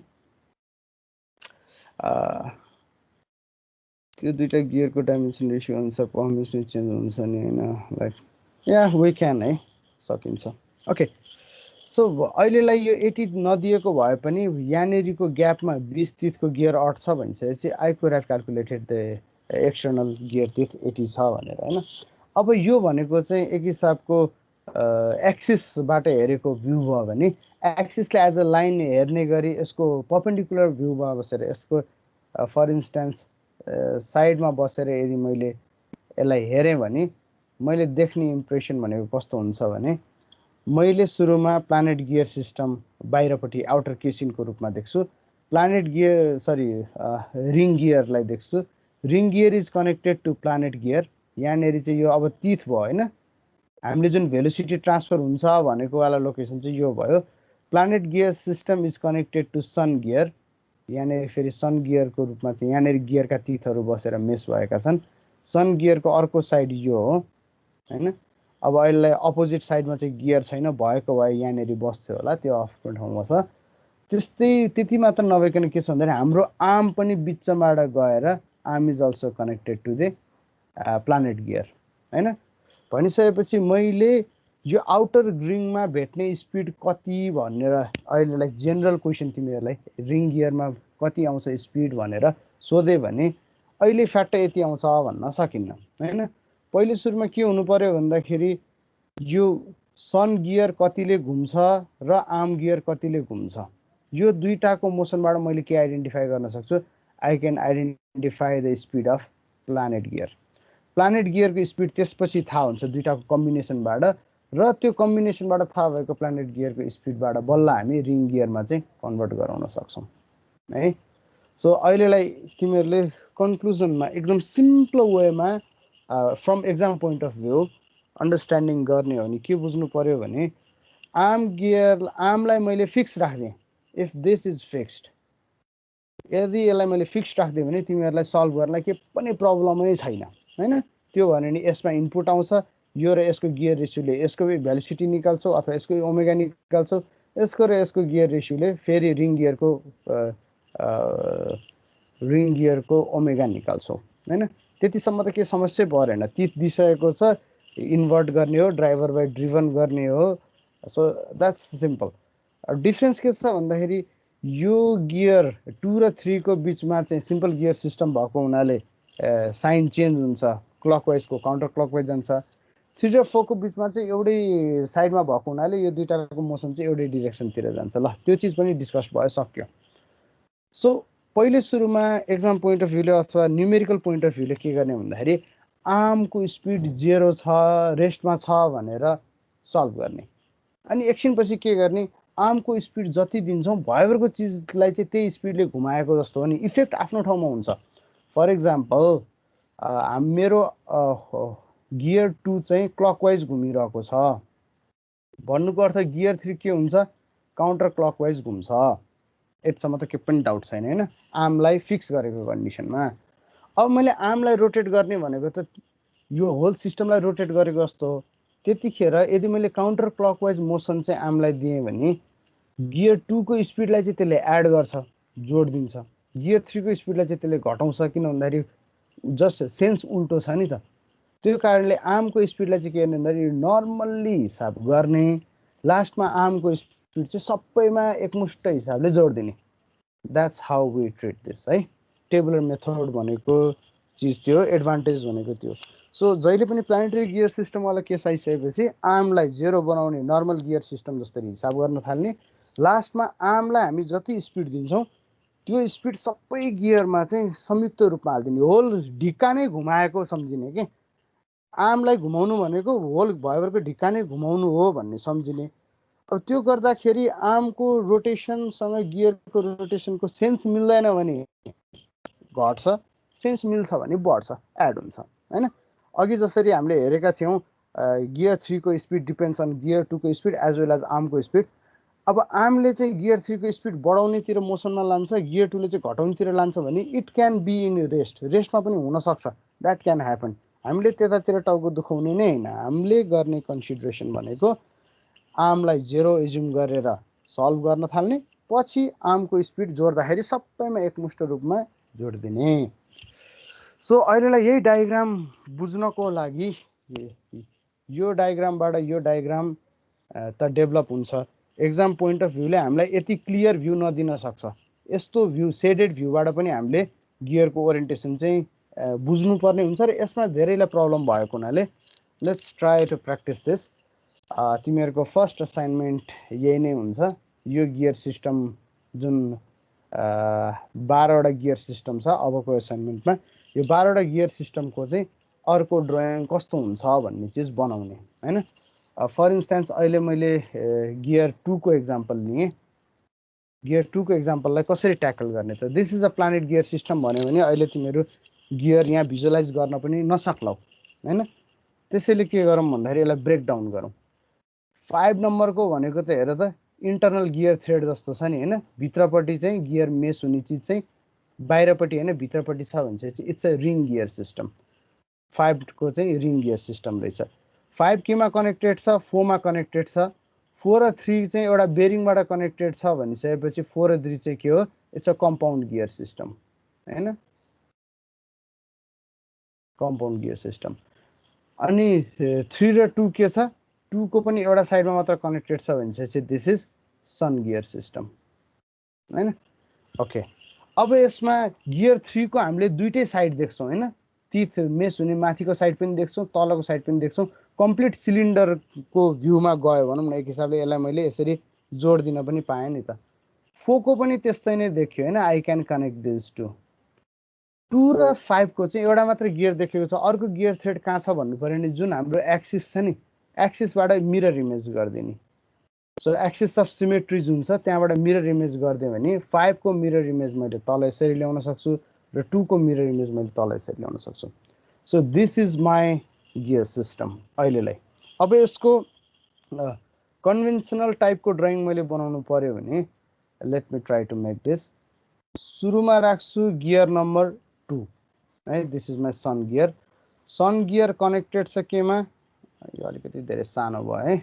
त्यो दुईटा गियरको डाइमेन्सन रेसियो अनुसार पर्फर्मेन्स चेन्ज हुन्छ नि हैन लाइक या वी क्यान है सकिन्छ ओके सो अहिलेलाई यो 80 नदिएको भए पनि यहाँनिरको ग्यापमा 20 तिथको गियर अट छ भनिसकेपछि I could have calculated the external gear teeth 80 छ भनेर हैन अब यो भनेको चाहिँ एक हिसाबको एक्सिसबाट हेरेको भ्यू भयो भने एक्सिसलाई एज अ लाइन हेर्ने गरी यसको पर्पेन्डिकुलर भ्यूमा बसेर यसको फर इन्स्टेन्स साइडमा बसेर यदि मैले यसलाई हेरेँ भने मैले देख्ने इम्प्रेसन भनेको कस्तो हुन्छ भने मैले सुरुमा प्लानेट गियर सिस्टम बाहिरपट्टि आउटर केसिङको रूपमा देख्छु प्लानेट गियर रिङ गियरलाई देख्छु ring gear is connected to planet gear यहाँनिर चाहिँ यो अब तिथ भयो हैन हामीले जुन भेलोसिटी ट्रान्सफर हुन्छ भनेको वाला लोकेसन चाहिँ यो भयो planet gear system is connected to sun gear यहाँनिर फेरि सन गियरको रूपमा चाहिँ यहाँनिर गियरका तिथहरू बसेर मेस भएका छन् सन गियरको अर्को साइड यो हो हैन अब अहिले अपोजिट साइडमा चाहिँ गियर छैन भएको भए यहाँनिर बस्थ्यो होला त्यो अफको ठाउँमा छ त्यस्तै त्यति मात्र नभइकन के छ भन्दाखेरि हाम्रो आर्म पनि बिचबाट गएर arm is also connected to the planet gear हैन भनिसकेपछि मैले यो आउटर रिङमा भेट्ने स्पिड कति भनेर अहिलेलाई जेनरल क्वेसन तिमीहरूलाई रिङ गियरमा कति आउँछ स्पिड भनेर सोधे भने अहिले फ्याक्ट यति आउँछ भन्न सकिन्न हैन पहिले सुरुमा के हुनु पर्यो भन्दाखेरि यो सन गियर कतिले घुम्छ र आर्म गियर कतिले घुम्छ यो दुईटाको मोसनबाट मैले के आइडेन्टिफाई गर्न सक्छु I can identify the speed of planet गियरको स्पिड त्यसपछि थाहा हुन्छ दुईटाको कम्बिनेसनबाट र त्यो कम्बिनेसनबाट थाहा भएको प्लानेट गियरको स्पिडबाट बल्ल हामी रिङ गियरमा चाहिँ कन्भर्ट गराउन सक्छौँ है सो अहिलेलाई तिमीहरूले कन्क्लुजनमा एकदम सिम्पल वेमा from exam point of view understanding गर्ने हो भने के बुझ्नु पर्यो भने आर्मलाई मैले फिक्स राख्दिएँ इफ दिस इज फिक्स्ड यदि यसलाई मैले फिक्स राख्दिएँ भने तिमीहरूलाई सल्भ गर्न के पनि प्रब्लमै छैन हैन त्यो भने नि यसमा इनपुट आउँछ यो र यसको गियर रेसियोले यसको भेलोसिटी निकाल्छौ अथवा यसको ओमेगा निकाल्छौ यसको र यसको गियर रेसियोले फेरि रिङ गियरको ओमेगा निकाल्छौ हैन त्यतिसम्म त के समस्या परेन तिथ दिइसकेको छ इन्भर्ट गर्ने हो ड्राइभर बाई ड्रिभन गर्ने हो सो द्याट्स सिम्पल डिफ्रेन्स के छ भन्दाखेरि यो गियर 2 र 3 को बिचमा चाहिँ सिम्पल गियर सिस्टम भएको हुनाले साइन चेन्ज हुन्छ, क्लकवाइजको काउन्टर क्लकवाइज जान्छ। 3 र 4 को बिचमा चाहिँ एउटै साइडमा भएको हुनाले यो दुईटाको मोसन चाहिँ एउटै डिरेक्सनतिर जान्छ। ल त्यो चिज पनि डिस्कस भयो, सक्यो। सो पहिले सुरुमा एक्जाम पोइन्ट अफ भ्यूले अथवा न्युमेरिकल पोइन्ट अफ भ्यूले के गर्ने भन्दाखेरि आर्मको स्पिड 0 छ, रेस्टमा छ भनेर सल्भ गर्ने। अनि एकछिनपछि के गर्ने, आर्मको स्पिड जति दिन्छौँ भयभरको चिजलाई चाहिँ त्यही स्पिडले घुमाएको जस्तो हो नि, इफेक्ट आफ्नो ठाउँमा हुन्छ। फर इक्जाम्पल मेरो गियर 2 चाहिँ क्लकवाइज घुमिरहेको छ भन्नुको अर्थ गियर 3 के हुन्छ, काउन्टर क्लकवाइज घुम्छ। यतिसम्म त के पनि डाउट छैन हैन, आर्मलाई फिक्स गरेको कन्डिसनमा। अब मैले आर्मलाई रोटेट गर्ने भनेको त यो होल सिस्टमलाई रोटेट गरेको जस्तो हो। त्यतिखेर यदि मैले काउन्टर क्लकवाइज मोसन चाहिँ आर्मलाई दिएँ भने गियर 2 को स्पिडलाई चाहिँ त्यसले एड गर्छ, जोड दिन्छ। गियर 3 को स्पिडलाई चाहिँ त्यसले घटाउँछ, किन भन्दाखेरि जस्ट सेन्स उल्टो छ नि त। त्यो कारणले आर्मको स्पिडलाई चाहिँ के गर्ने भन्दाखेरि नर्मल्ली हिसाब गर्ने, लास्टमा आर्मको स्पिड चाहिँ सबैमा एकमुष्ट हिसाबले जोडिदिने। That's how we treat this है। टेबुलर मेथड भनेको चिज त्यो, एडभान्टेज भनेको त्यो। सो जहिले पनि प्लानेटरी गियर सिस्टमवाला केस आइसकेपछि आर्मलाई 0 बनाउने, नर्मल गियर सिस्टम जस्तै हिसाब गर्न थाल्ने। लास्टमा आर्मलाई हामी जति स्पिड दिन्छौँ त्यो स्पिड सबै गियरमा चाहिँ संयुक्त रूपमा हालिदिने, होल ढिक्का नै घुमाएको सम्झिने के। आर्मलाई घुमाउनु भनेको होल भयभरको ढिक्का नै घुमाउनु हो भन्ने सम्झिने। अब त्यो गर्दाखेरि आर्मको रोटेसनसँग गियरको रोटेसनको सेन्स मिल्दैन भने घट्छ, सेन्स मिल्छ भने बढ्छ, एड हुन्छ हैन। अघि जसरी हामीले हेरेका थियौँ गियर 3 को स्पिड डिपेन्ड्स अन गियर 2 को स्पिड एज वेल एज आर्मको स्पिड। अब आर्मले चाहिँ गियर 3 को स्पिड बढाउनेतिर मोसनमा लान्छ, गियर 2 ले चाहिँ घटाउनेतिर लान्छ भने इट क्यान बी इन रेस्टमा पनि हुनसक्छ, द्याट क्यान ह्यापन। हामीले त्यतातिर टाउको दुखाउने नै होइन। हामीले गर्ने कन्सिडरेसन भनेको आर्मलाई 0 एज्युम गरेर सल्भ गर्न थाल्ने, पछि आर्मको स्पिड जोड्दाखेरि सबैमा एकमुष्ट रूपमा जोडिदिने। सो अहिलेलाई यही डायग्राम बुझ्नको लागि यो डायग्रामबाट यो डायग्राम त डेभलप हुन्छ। एक्जाम पोइन्ट अफ भ्यूले हामीलाई यति क्लियर भ्यू नदिन सक्छ। यस्तो भ्यू सेडेड भ्यूबाट पनि हामीले गियरको ओरिएन्टेसन चाहिँ बुझ्नुपर्ने हुन्छ र यसमा धेरैलाई प्रब्लम भएको हुनाले let's try to practice this. तिमीहरूको फर्स्ट असाइनमेन्ट यही नै हुन्छ। यो गियर सिस्टम जुन 12वटा गियर सिस्टम छ अबको असाइनमेन्टमा, यो 12वटा गियर सिस्टमको चाहिँ अर्को ड्रइङ कस्तो हुन्छ भन्ने चिज बनाउने हैन। फर इन्स्टेन्स अहिले मैले गियर 2 को एक्जाम्पल लिएँ। गियर 2 को एक्जाम्पललाई कसरी ट्याकल गर्ने त, this is a planet gear system भन्यो भने अहिले तिमीहरू गियर यहाँ भिजुअलाइज गर्न पनि नसक्लौ हैन। त्यसैले के गरौँ भन्दाखेरि यसलाई ब्रेक डाउन गरौँ। 5 नम्बरको भनेको त हेर त इन्टरनल गियर थ्रेड जस्तो छ नि हैन, भित्रपट्टि चाहिँ गियर मेस हुने चिज चाहिँ बाहिरपट्टि हैन भित्रपट्टि छ भने चाहिँ it's a ring gear system. 5 को चाहिँ रिङ गियर सिस्टम रहेछ। 5 केमा कनेक्टेड छ, 4 मा कनेक्टेड छ। 4 र 3 चाहिँ एउटा बेरिङबाट कनेक्टेड छ भनिसकेपछि 4 र 3 चाहिँ के हो, it's a compound gear system हैन, कम्पाउन्ड गियर सिस्टम। अनि 3 र 2 के छ, 2 को पनि एउटा साइडमा मात्र कनेक्टेड छ भनेपछि this is sun gear system हैन। ओके, अब यसमा गियर 3 को हामीले दुईटै साइड देख्छौँ हैन, ती मेस हुने माथिको साइड पनि देख्छौँ, तलको साइड पनि देख्छौँ। कम्प्लिट सिलिन्डरको भ्यूमा गयो भनौँ न, एक हिसाबले यसलाई मैले यसरी जोड दिन पनि पाएँ नि त। 4 को पनि त्यस्तै नै देखियो हैन, I can connect this to. 2 र 5 को चाहिँ एउटा मात्र गियर देखेको छ, अर्को गियर थ्रेड कहाँ छ भन्नु पर्यो नि, जुन हाम्रो एक्सिस छ नि, एक्सिसबाट मिरर इमेज गरिदिने। सो एक्सिस अफ सिमेट्री जुन छ त्यहाँबाट मिरर इमेज गरिदियो भने 5 को मिरर इमेज मैले तल यसरी ल्याउन सक्छु र 2 को मिरर इमेज मैले तल यसरी ल्याउन सक्छु। So this is my gear system अहिलेलाई। अब यसको कन्भेन्सनल टाइपको ड्रइङ मैले बनाउनु पर्यो भने let me try to make this. सुरुमा राख्छु गियर नम्बर 2 है, this is my sun gear. Sun gear connected छ केमा, यो अलिकति धेरै सानो भयो है।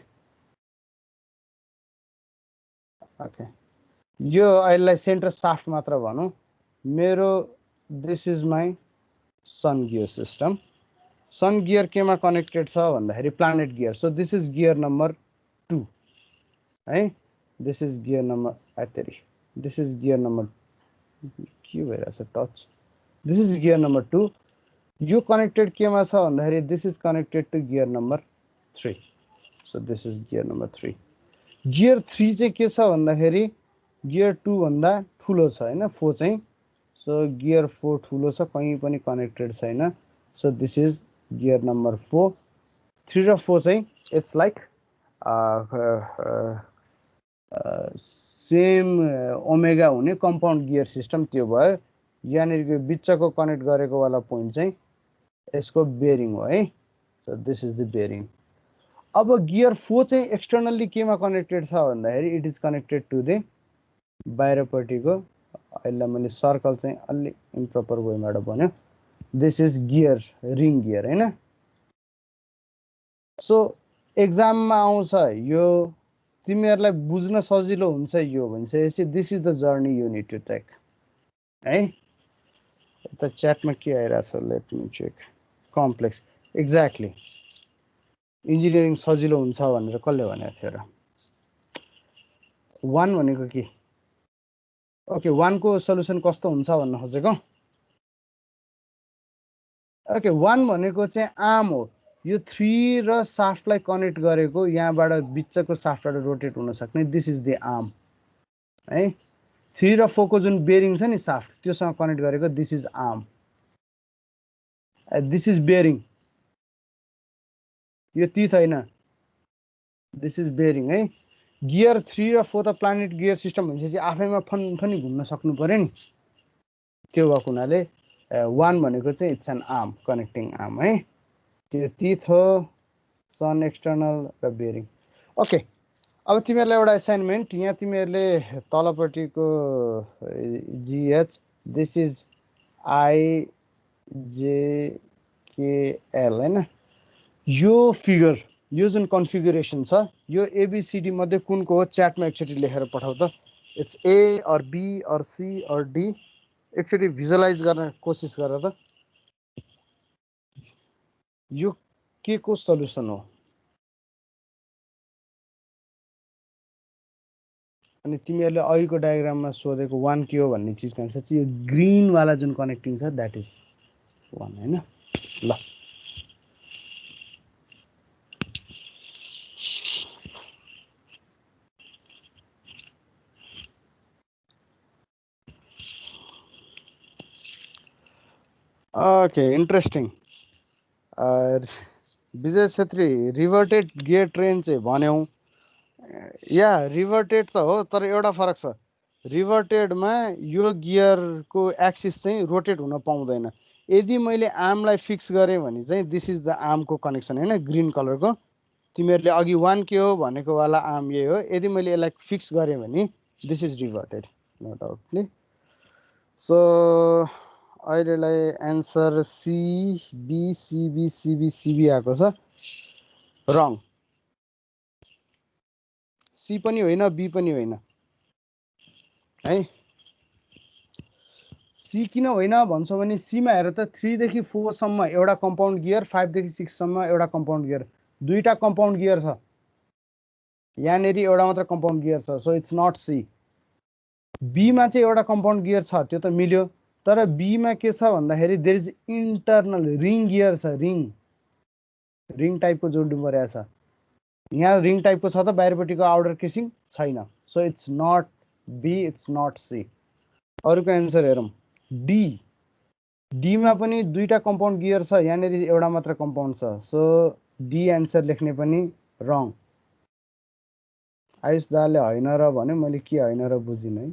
ओके, यो अहिलेलाई सेन्टर साफ्ट मात्र भनौँ। मेरो this is my sun gear system. Sun gear केमा कनेक्टेड छ भन्दाखेरि planet gear. So this is gear number 2 है, this is gear number 3 This is gear number के भइरहेछ touch. This is gear number 2. यो connected केमा छ भन्दाखेरि this is connected to gear number 3. So this is gear number 3. Gear 3 चाहिँ के छ भन्दाखेरि gear 2 भन्दा ठुलो छ हैन 4 चाहिँ. So gear 4 ठुलो छ कहीं पनि connected छैन. So this is gear number 4. 3 र 4 चाहिँ it's like सेम ओमेगा हुने कम्पाउन्ड गियर सिस्टम त्यो भयो. यहाँनिरको बिचको कनेक्ट गरेको वाला पोइन्ट चाहिँ यसको बेरिङ हो है. So this is the bearing. अब गियर 4 चाहिँ एक्सटर्नल्ली केमा कनेक्टेड छ भन्दाखेरि it is connected to the बाहिरपट्टिको अहिले मैले सर्कल चाहिँ अलि इम्प्रोपर वेबाट भन्यो. This is gear ring gear हैन. सो एक्जाममा आउँछ यो तिमीहरुलाई बुझ्न सजिलो हुन्छ यो भनिसकेपछि this is the journey you need to take है. यता च्याटमा के आइराछ let me check. Complex exactly engineering सजिलो हुन्छ भनेर कसले भनेको थियो र. 1 भनेको के ओके 1 को सल्युसन कस्तो हुन्छ भन्न खोजेको. ओके 1 भनेको चाहिँ आर्म हो. यो 3 र साफ्टलाई कनेक्ट गरेको यहाँबाट बिचको साफ्टबाट रोटेट हुन सक्ने दिस इज द आर्म है. 3 र 4 को जुन बेरिङ छ नि साफ्ट त्योसँग कनेक्ट गरेको this is arm. This is bearing. यो टिथ हैन दिस इज बेरिङ है. गियर 3 र 4 त प्लानेट गियर सिस्टम भनिसकेपछि आफैमा फन घुम्न सक्नु पर्यो नि. त्यो भएको हुनाले 1 भनेको चाहिँ it's an arm connecting arm है. त्यो टिथ हो सन एक्सटर्नल र बेरिङ. ओके अब तिमीहरुलाई एउटा असाइनमेन्ट यहाँ तिमीहरुले तलपट्टिको GH this is I J K L हैन. यो फिगर यो जुन कन्फिगरेसन छ यो एबीसीडी मध्ये कुनको हो च्याटमा एकचोटी लेखेर पठाउ त. It's A or B or C or D. एकचोटी भिजुअलाइज गर्न कोसिस गर त यो के को सल्युसन हो. अनि तिमीहरुले अघिको डायग्राममा सोधेको 1 के हो भन्ने चीज कान्छ चाहिँ यो ग्रीन वाला जुन कनेक्टिङ छ दैट इज 1 हैन. ल ओके इन्ट्रेस्टिङ. विजय छेत्री रिभर्टेड गियर ट्रेन चाहिँ भन्यौ. या रिभर्टेड त हो तर एउटा फरक छ. रिभर्टेडमा यो गियरको एक्सिस चाहिँ रोटेट हुन पाउँदैन. यदि मैले आर्मलाई फिक्स गरेँ भने चाहिँ दिस इज द आर्मको कनेक्सन हैन ग्रीन कलरको. तिमीहरुले अघि 1 के हो भनेको वाला आर्म यही हो. यदि मैले यसलाई फिक्स गरेँ भने this is reverted no doubtly. So अहिलेलाई answer C B CB CB CB आएको छ. रङ. सी पनि होइन बी पनि होइन है. सी किन होइन भन्छौ भने सीमा हेर त 3 देखि 4 सम्म एउटा कम्पाउन्ड गियर 5 देखि 6 सम्म एउटा कम्पाउन्ड गियर. दुईटा कम्पाउन्ड गियर छ. यहाँनेरि एउटा मात्र कम्पाउन्ड गियर छ. So it's not C. B मा चाहिँ एउटा कम्पाउन्ड गियर छ त्यो त मिल्यो. तर बी मा के छ भन्दाखेरि there is internal ring gear छ. रिङ टाइपको जोड्नु परेको छ. यहाँ रिङ टाइपको छ त बाहिरपट्टिको आउटर केसिङ छैन. So it's not B it's not C. अरुको एन्सर हेरौँ. डी. डी मा पनि दुईटा कम्पाउन्ड गियर छ यहाँनेरि एउटा मात्र कम्पाउन्ड छ. सो डी एन्सर लेख्ने पनि रङ. आयुष दाले होइन र भन्यो मैले के होइन र बुझिन है.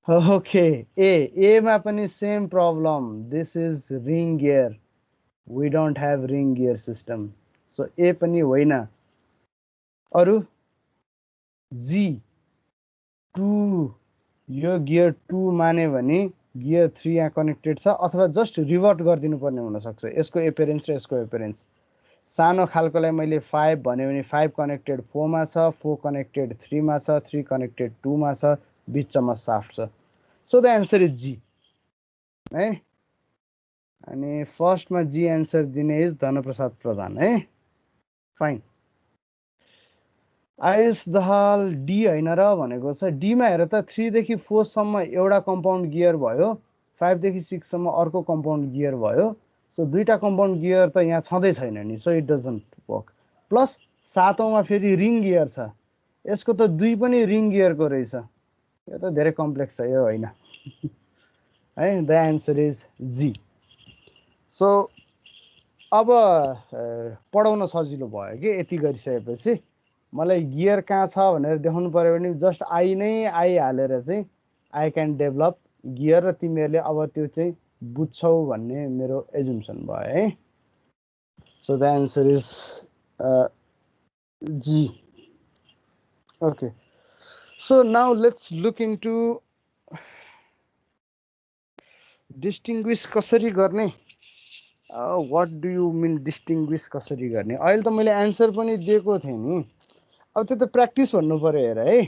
ओके ए मा पनि same problem. This is ring gear. We don't have ring gear system. So A पनि होइन. अरु जी 2 यो गियर 2 माने भने गियर 3 यहाँ कनेक्टेड छ अथवा जस्ट रिभर्ट गरिदिनु पर्ने हुन सक्छ. यसको एपेरेन्स र यसको एपेरेन्स सानो खालकोलाई मैले 5 भन्यो भने 5 कनेक्टेड 4 मा छ 4 कनेक्टेड 3 मा छ 3 कनेक्टेड 2 मा छ बिचमा साफ्ट छ. सो द एन्सर इज जी है. अनि फर्स्टमा जी एन्सर दिने इज धनप्रसाद प्रधान है. फाइन. आयुष दहाल डी होइन र भनेको छ। डीमा हेर त 3 देखि 4 सम्म एउटा कम्पाउन्ड गियर भयो, 5 देखि 6 सम्म अर्को कम्पाउन्ड गियर भयो। सो दुईटा कम्पाउन्ड गियर त यहाँ छँदै छैन नि, so it doesn't work. Plus 7औँमा फेरि रिङ गियर छ, यसको त दुई पनि रिङ गियरको रहेछ, यो त धेरै कम्प्लेक्स छ, यो होइन है। The answer is G. So अब पढाउन सजिलो भयो कि यति गरिसकेपछि। मलाई गियर कहाँ छ भनेर देखाउनु पर्यो भने जस्ट आई नै आई हालेर चाहिँ आई क्यान डेभलप गियर, र तिमीहरूले अब त्यो चाहिँ बुझ्छौ भन्ने मेरो एजुम्सन भयो है। So the answer is G. Okay, so now let's look into distinguish कसरी गर्ने। What do you mean distinguish कसरी गर्ने? अहिले त मैले एन्सर पनि दिएको थिएँ नि, अब त्यो त प्र्याक्टिस भन्नु पऱ्यो हेर है।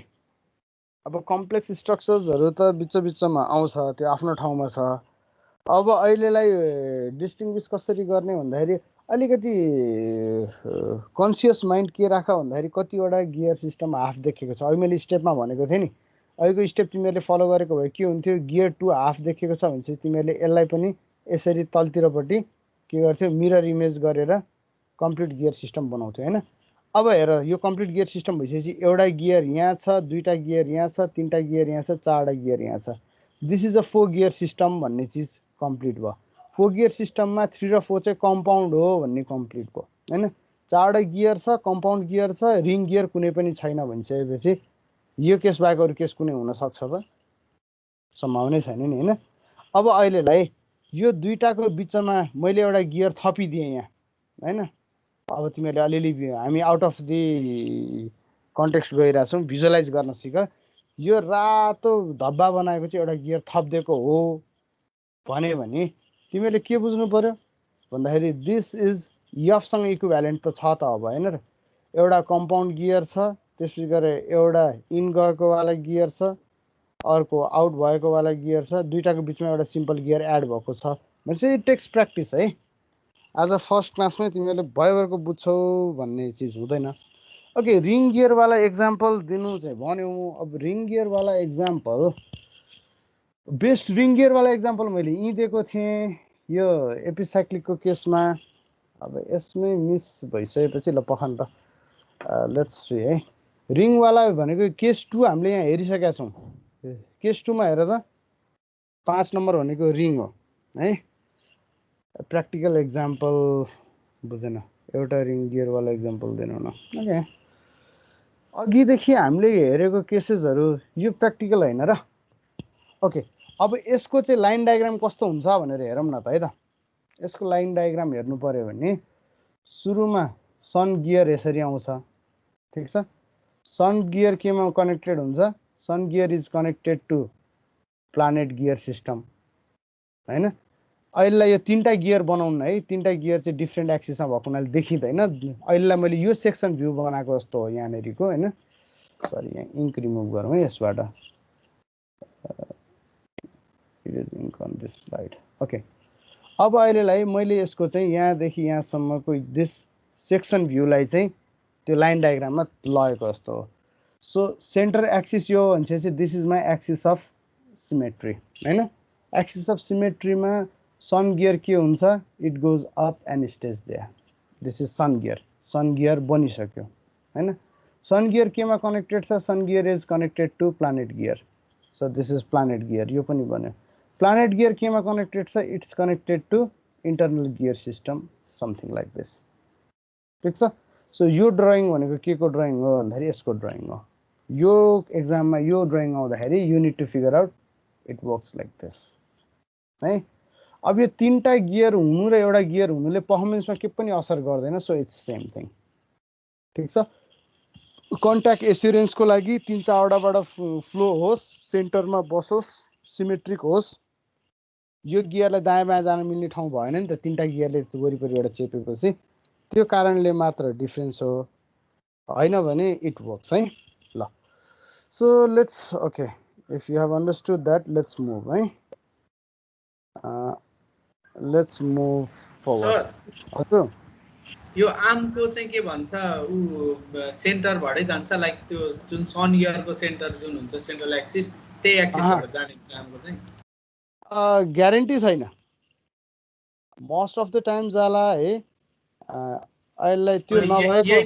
अब कम्प्लेक्स स्ट्रक्चर्सहरू त बिचमा आउँछ, त्यो आफ्नो ठाउँमा छ। अब अहिलेलाई डिस्टिङ्ग्विस कसरी गर्ने भन्दाखेरि अलिकति कन्सियस माइन्ड के राख भन्दाखेरि कतिवटा गियर सिस्टम हाफ देखेको छ। अहिले मैले स्टेपमा भनेको थिएँ नि, अहिलेको स्टेप तिमीहरूले फलो गरेको भए के हुन्थ्यो, गियर 2 हाफ देखेको छ भनेपछि तिमीहरूले यसलाई पनि यसरी तलतिरपट्टि के गर्थ्यो, मिरर इमेज गरेर कम्प्लिट गियर सिस्टम बनाउँथ्यो होइन। अब हेर, यो कम्प्लिट गियर सिस्टम भइसकेपछि एउटा गियर यहाँ छ, दुईटा गियर यहाँ छ, तिनवटा गियर यहाँ छ, चारवटा गियर यहाँ छ। This is a 4 gear system भन्ने चिज कम्प्लिट भयो। 4 गियर सिस्टममा 3 र 4 चाहिँ कम्पाउन्ड हो भन्ने कम्प्लिट भयो होइन। चारवटा गियर छ, कम्पाउन्ड गियर छ, रिङ गियर कुनै पनि छैन भनिसकेपछि यो केस बाहेक अरू केस कुनै हुनसक्छ त? सम्भावनै छैन नि होइन। अब अहिलेलाई यो दुईटाको बिचमा मैले एउटा गियर थपिदिएँ यहाँ होइन। अब तिमीहरूले अलिअलि हामी आउट अफ दि कन्टेक्स्ट गइरहेछौँ, भिजुअलाइज गर्न सिक। यो रातो धब्बा बनाएको चाहिँ एउटा गियर थपिदिएको हो भने तिमीहरूले के बुझ्नु पर्यो भन्दाखेरि दिस इज यफसँग इक्विभ्यालेन्ट त छ त अब होइन र। एउटा कम्पाउन्ड गियर छ, त्यसपछि गरेर एउटा इन गएकोवाला गियर छ, अर्को आउट भएकोवाला गियर छ, दुईटाको बिचमा एउटा सिम्पल गियर एड भएको छ भनेपछि इट टेक्स प्र्याक्टिस है। आज फर्स्ट क्लासमै तिमीहरूले भयोभरको बुझ्छौ भन्ने चिज हुँदैन। ओके, रिङ गियरवाला एक्जाम्पल दिनु चाहिँ भन्यो। अब रिङ गियरवाला एक्जाम्पल, बेस्ट रिङ गियरवाला एक्जाम्पल मैले यहीँ दिएको थिएँ यो एपिसाइक्लिकको केसमा। अब यसमै मिस भइसकेपछि ल पखान त, लेट्स सी है। रिङवाला भनेको केस 2 हामीले यहाँ हेरिसकेका छौँ। केस 2मा हेर त, 5 नम्बर भनेको रिङ हो है। प्र्याक्टिकल एक्जाम्पल बुझेन, एउटा रिङ गियरवाला एक्जाम्पल दिनु न। ओके, अघिदेखि हामीले हेरेको केसेसहरू यो प्र्याक्टिकल होइन र। ओके, अब यसको चाहिँ लाइन डायग्राम कस्तो हुन्छ भनेर हेरौँ न त है त। यसको लाइन डायग्राम हेर्नु पर्यो भने सुरुमा सन गियर यसरी आउँछ, ठिक छ। सन गियर केमा कनेक्टेड हुन्छ? Sun gear is connected to planet gear system होइन। अहिलेलाई यो 3टा गियर बनाउनु है, 3टा गियर चाहिँ डिफ्रेन्ट एक्सिसमा भएको हुनाले देखिँदैन। अहिलेलाई मैले यो सेक्सन भ्यू बनाएको जस्तो हो यहाँनिरको होइन। सरी, यहाँ इङ्क रिमुभ गरौँ है यसबाट। It is ink on this slide. Okay, अब अहिलेलाई मैले यसको चाहिँ यहाँदेखि यहाँसम्मको दिस सेक्सन भ्यूलाई चाहिँ त्यो लाइन डायग्राममा लगेको जस्तो हो। सो सेन्टर एक्सिस यो भन्छ चाहिँ this is my axis of symmetry होइन। एक्सिस अफ सिमेट्रीमा सन गियर के हुन्छ? It goes up and stage there. This is sun gear. Sun gear बनिसक्यो होइन। सन गियर केमा कनेक्टेड छ? Sun gear is connected to planet gear. So this is planet gear, यो पनि बन्यो। प्लानेट गियर केमा कनेक्टेड छ? It's connected to internal gear system, something like this, ठिक छ। सो यो ड्रइङ भनेको के को ड्रइङ हो भन्दाखेरि यसको ड्रइङ हो। यो एक्जाममा यो ड्रइङ आउँदाखेरि you need to figure out it works like this है। अब यो 3टा गियर हुनु र एउटा गियर हुनुले पर्फर्मेन्समा के पनि असर गर्दैन। सो इट्स सेम थिङ, ठिक छ। कन्ट्याक्ट एस्युरेन्सको लागि 3-4वटाबाट फ्लो होस्, सेन्टरमा बसोस्, सिमेट्रिक होस्। यो गियरलाई दायाँ बायाँ जान मिल्ने ठाउँ भएन नि त, 3टा गियरले वरिपरिबाट चेपेपछि, त्यो कारणले मात्र डिफ्रेन्स हो, होइन भने इट वर्क्स है। ल, so let's, okay, if you have understood that let's move है। Let's move forward. हजुर यो आर्मको चाहिँ के भन्छ ऊ सेन्टरबाटै जान्छ लाइक त्यो जुन सन इयरको सेन्टर जुन हुन्छ सेन्ट्रल एक्सिस त्यही एक्सिसबाट जाने हुन्छ आर्मको चाहिँ ग्यारेन्टी छैन मोस्ट अफ द टाइम जाला है अहिले त्यो नभएको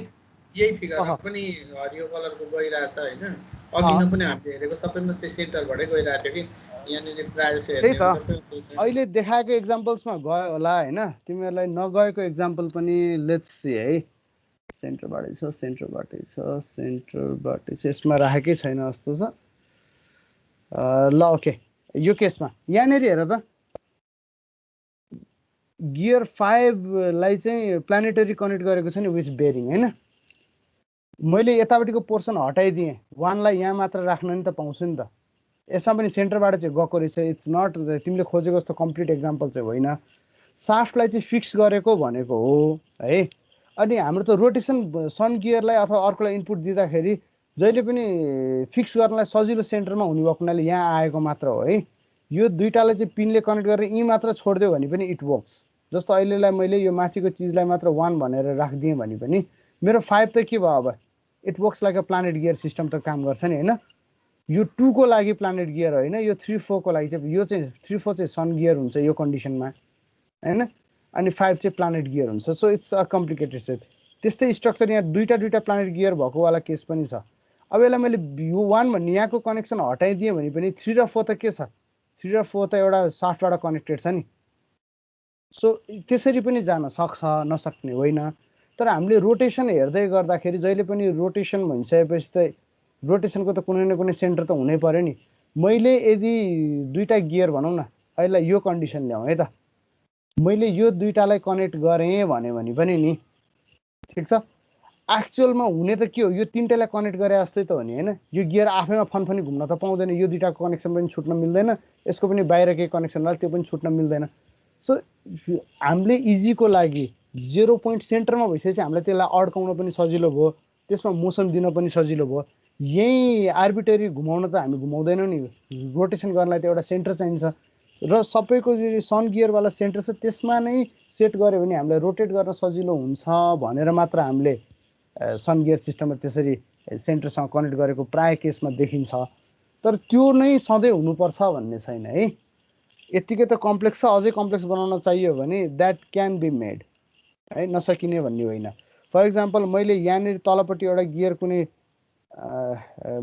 यही फिगरमा पनि हरियो कलरको गइरहेछ हैन अघि न पनि हामीले हेरेको सबैमा त्यो सेन्टरबाटै गइरहेछ कि यहाँनिर प्रायः जसो हेर्ने सबै अहिले देखाएको एक्जाम्पल्समा गयो होला हैन तिमीहरूलाई नगएको एक्जाम्पल पनि लेट्स सी है सेन्टरबाटै छ यसमा राखेकै छैन जस्तो छ ल ओके यो केसमा यहाँनिर हेर त गियर 5 लाई चाहिँ प्लानेटरी कनेक्ट गरेको छ नि विथ बेरिङ हैन मैले यतापट्टिको पोर्सन हटाइदिएँ 1 लाई यहाँ मात्र राख्न नि त पाउँछु नि त यसमा पनि सेन्टरबाट चाहिँ गएको रहेछ इट्स नट तिमीले खोजेको जस्तो कम्प्लिट एक्जाम्पल चाहिँ होइन साफ्टलाई चाहिँ फिक्स गरेको भनेको हो है अनि हाम्रो त रोटेसन सन गियरलाई अथवा अर्कोलाई इनपुट दिँदाखेरि जहिले पनि फिक्स गर्नलाई सजिलो सेन्टरमा हुने भएको हुनाले यहाँ आएको मात्र हो है यो दुईटालाई चाहिँ पिनले कनेक्ट गरेर यी मात्र छोडिदियो भने पनि इट वर्क्स जस्तो अहिलेलाई मैले यो माथिको चिजलाई मात्र 1 भनेर राखिदिएँ भने पनि मेरो 5 त के भयो अब it works like a planet gear system त काम गर्छ नि हैन यो 2 को लागि प्लानेट गियर होइन यो 3 4 को लागि चाहिँ यो चाहिँ 3 4 चाहिँ सन गियर हुन्छ यो कन्डिसनमा हैन अनि 5 चाहिँ प्लानेट गियर हुन्छ so it's a complicated set त्यस्तै स्ट्रक्चर यहाँ दुईटा प्लानेट गियर भएको वाला केस पनि छ अब यसलाई मैले यो 1 भन्ने यहाँको कनेक्सन हटाइदिएँ भने पनि 3 र 4 त के छ 3 र 4 त एउटा साफ्टबाट कनेक्टेड छ नि सो त्यसरी पनि जान सक्छ नसक्ने होइन तर हामीले रोटेसन हेर्दै गर्दाखेरि जहिले पनि रोटेसन भइसकेपछि त रोटेसनको त कुनै न कुनै सेन्टर त हुनै पर्यो नि मैले यदि दुईटा गियर भनौँ न अहिले यो कन्डिसन ल्याउँ है त मैले यो दुईटालाई कनेक्ट गरेँ भने पनि नि ठिक छ एक्चुअलमा हुने त के हो यो तीनटालाई कनेक्ट गरे जस्तै त हो नि हैन यो गियर आफैमा फनफनी घुम्न त पाउँदैन यो दुईटाको कनेक्सन पनि छुट्न मिल्दैन यसको पनि बाहिर केही कनेक्सन होला त्यो पनि छुट्न मिल्दैन सो हामीले इजीको लागि 0 पोइन्ट सेन्टरमा भइसकेपछि हामीलाई त्यसलाई अड्काउन पनि सजिलो भयो त्यसमा मोसन दिन पनि सजिलो भयो यही आर्बिट्रेरी घुमाउन त हामी घुमाउँदैनौँ नि रोटेसन गर्नलाई त एउटा सेन्टर चाहिन्छ र सबैको सन गियरवाला सेन्टर छ त्यसमा नै सेट गर्यो भने हामीलाई रोटेट गर्न सजिलो हुन्छ भनेर मात्र हामीले सन गियर सिस्टममा त्यसरी सेन्टरसँग कनेक्ट गरेको प्राय केसमा देखिन्छ तर त्यो नै सधैँ हुनुपर्छ भन्ने छैन है यतिकै त कम्प्लेक्स छ अझै कम्प्लेक्स बनाउन चाहियो भने द्याट क्यान बी मेड है नसकिने भन्ने होइन फर इक्जाम्पल मैले यहाँनिर तलपट्टि एउटा गियर कुनै